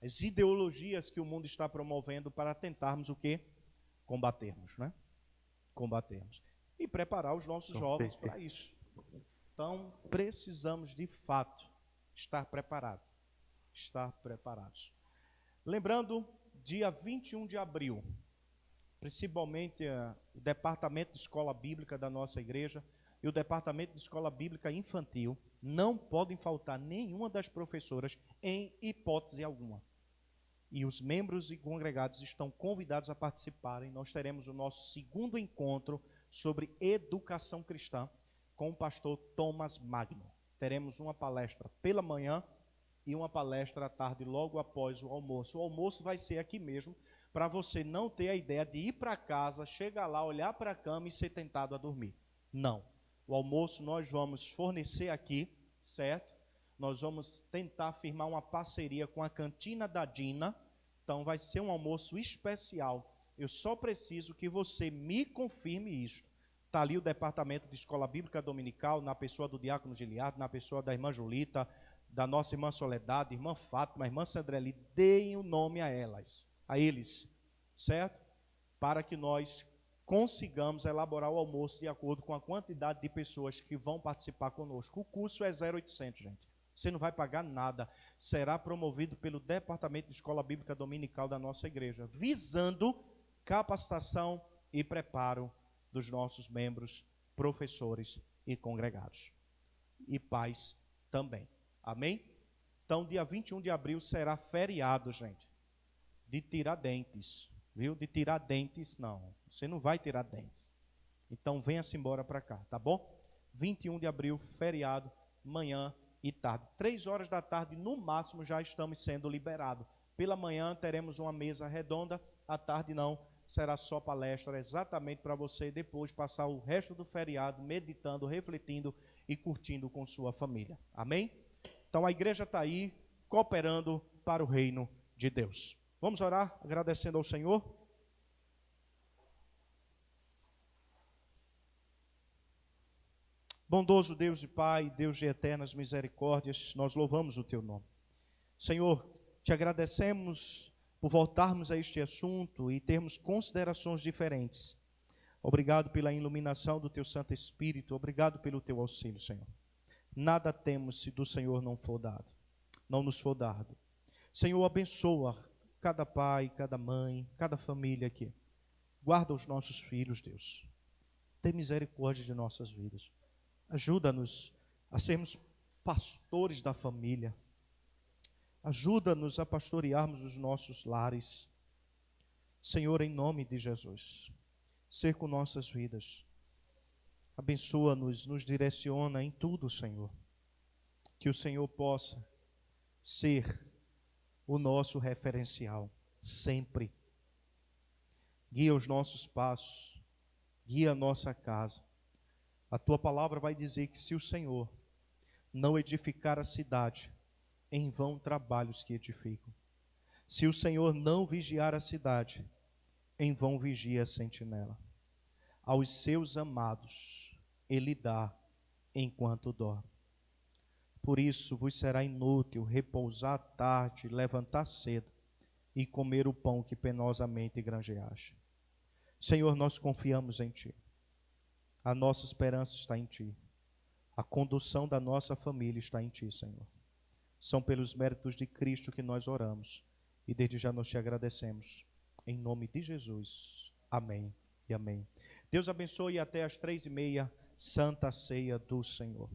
As ideologias que o mundo está promovendo para tentarmos o quê? Combatermos, né? Combatermos. E preparar os nossos jovens para isso. Então, precisamos, de fato, estar preparados. Estar preparados. Lembrando, dia 21 de abril, principalmente o Departamento de Escola Bíblica da nossa igreja e o Departamento de Escola Bíblica Infantil, não podem faltar nenhuma das professoras em hipótese alguma. E os membros e congregados estão convidados a participarem. Nós teremos o nosso segundo encontro sobre educação cristã com o pastor Thomas Magno. Teremos uma palestra pela manhã e uma palestra à tarde, logo após o almoço. O almoço vai ser aqui mesmo, para você não ter a ideia de ir para casa, chegar lá, olhar para a cama e ser tentado a dormir. Não. O almoço nós vamos fornecer aqui, certo? Nós vamos tentar firmar uma parceria com a Cantina da Dina. Então vai ser um almoço especial. Eu só preciso que você me confirme isso. Está ali o Departamento de Escola Bíblica Dominical, na pessoa do Diácono Giliardo, na pessoa da irmã Julita, da nossa irmã Soledade, irmã Fátima, irmã Sandreli, deem o nome a eles, certo? Para que nós consigamos elaborar o almoço de acordo com a quantidade de pessoas que vão participar conosco. O curso é 0,800, gente. Você não vai pagar nada. Será promovido pelo Departamento de Escola Bíblica Dominical da nossa igreja, visando capacitação e preparo dos nossos membros, professores e congregados. E pais também. Amém? Então, dia 21 de abril será feriado, gente. De Tiradentes. Viu? De Tiradentes, não. Você não vai tirar dentes. Então, venha-se embora para cá, tá bom? 21 de abril, feriado, manhã e tarde. 3 horas da tarde, no máximo, já estamos sendo liberados. Pela manhã, teremos uma mesa redonda. À tarde, não. Será só palestra, exatamente para você depois passar o resto do feriado meditando, refletindo e curtindo com sua família. Amém? Então, a igreja está aí, cooperando para o reino de Deus. Vamos orar, agradecendo ao Senhor. Bondoso Deus e Pai, Deus de eternas misericórdias, nós louvamos o Teu nome. Senhor, te agradecemos por voltarmos a este assunto e termos considerações diferentes. Obrigado pela iluminação do Teu Santo Espírito, obrigado pelo Teu auxílio, Senhor. Nada temos se do Senhor não for dado, não nos for dado. Senhor, abençoa cada pai, cada mãe, cada família aqui. Guarda os nossos filhos, Deus. Tem misericórdia de nossas vidas. Ajuda-nos a sermos pastores da família. Ajuda-nos a pastorearmos os nossos lares. Senhor, em nome de Jesus, ser com nossas vidas. Abençoa-nos, nos direciona em tudo, Senhor. Que o Senhor possa ser o nosso referencial, sempre. Guia os nossos passos, guia a nossa casa. A Tua palavra vai dizer que se o Senhor não edificar a cidade, em vão trabalhos que edificam. Se o Senhor não vigiar a cidade, em vão vigia a sentinela. Aos seus amados Ele dá enquanto dorme. Por isso vos será inútil repousar à tarde, levantar cedo e comer o pão que penosamente granjeaste. Senhor, nós confiamos em Ti. A nossa esperança está em Ti. A condução da nossa família está em Ti, Senhor. São pelos méritos de Cristo que nós oramos e desde já nós Te agradecemos. Em nome de Jesus. Amém e amém. Deus abençoe e até às 3h30, Santa Ceia do Senhor.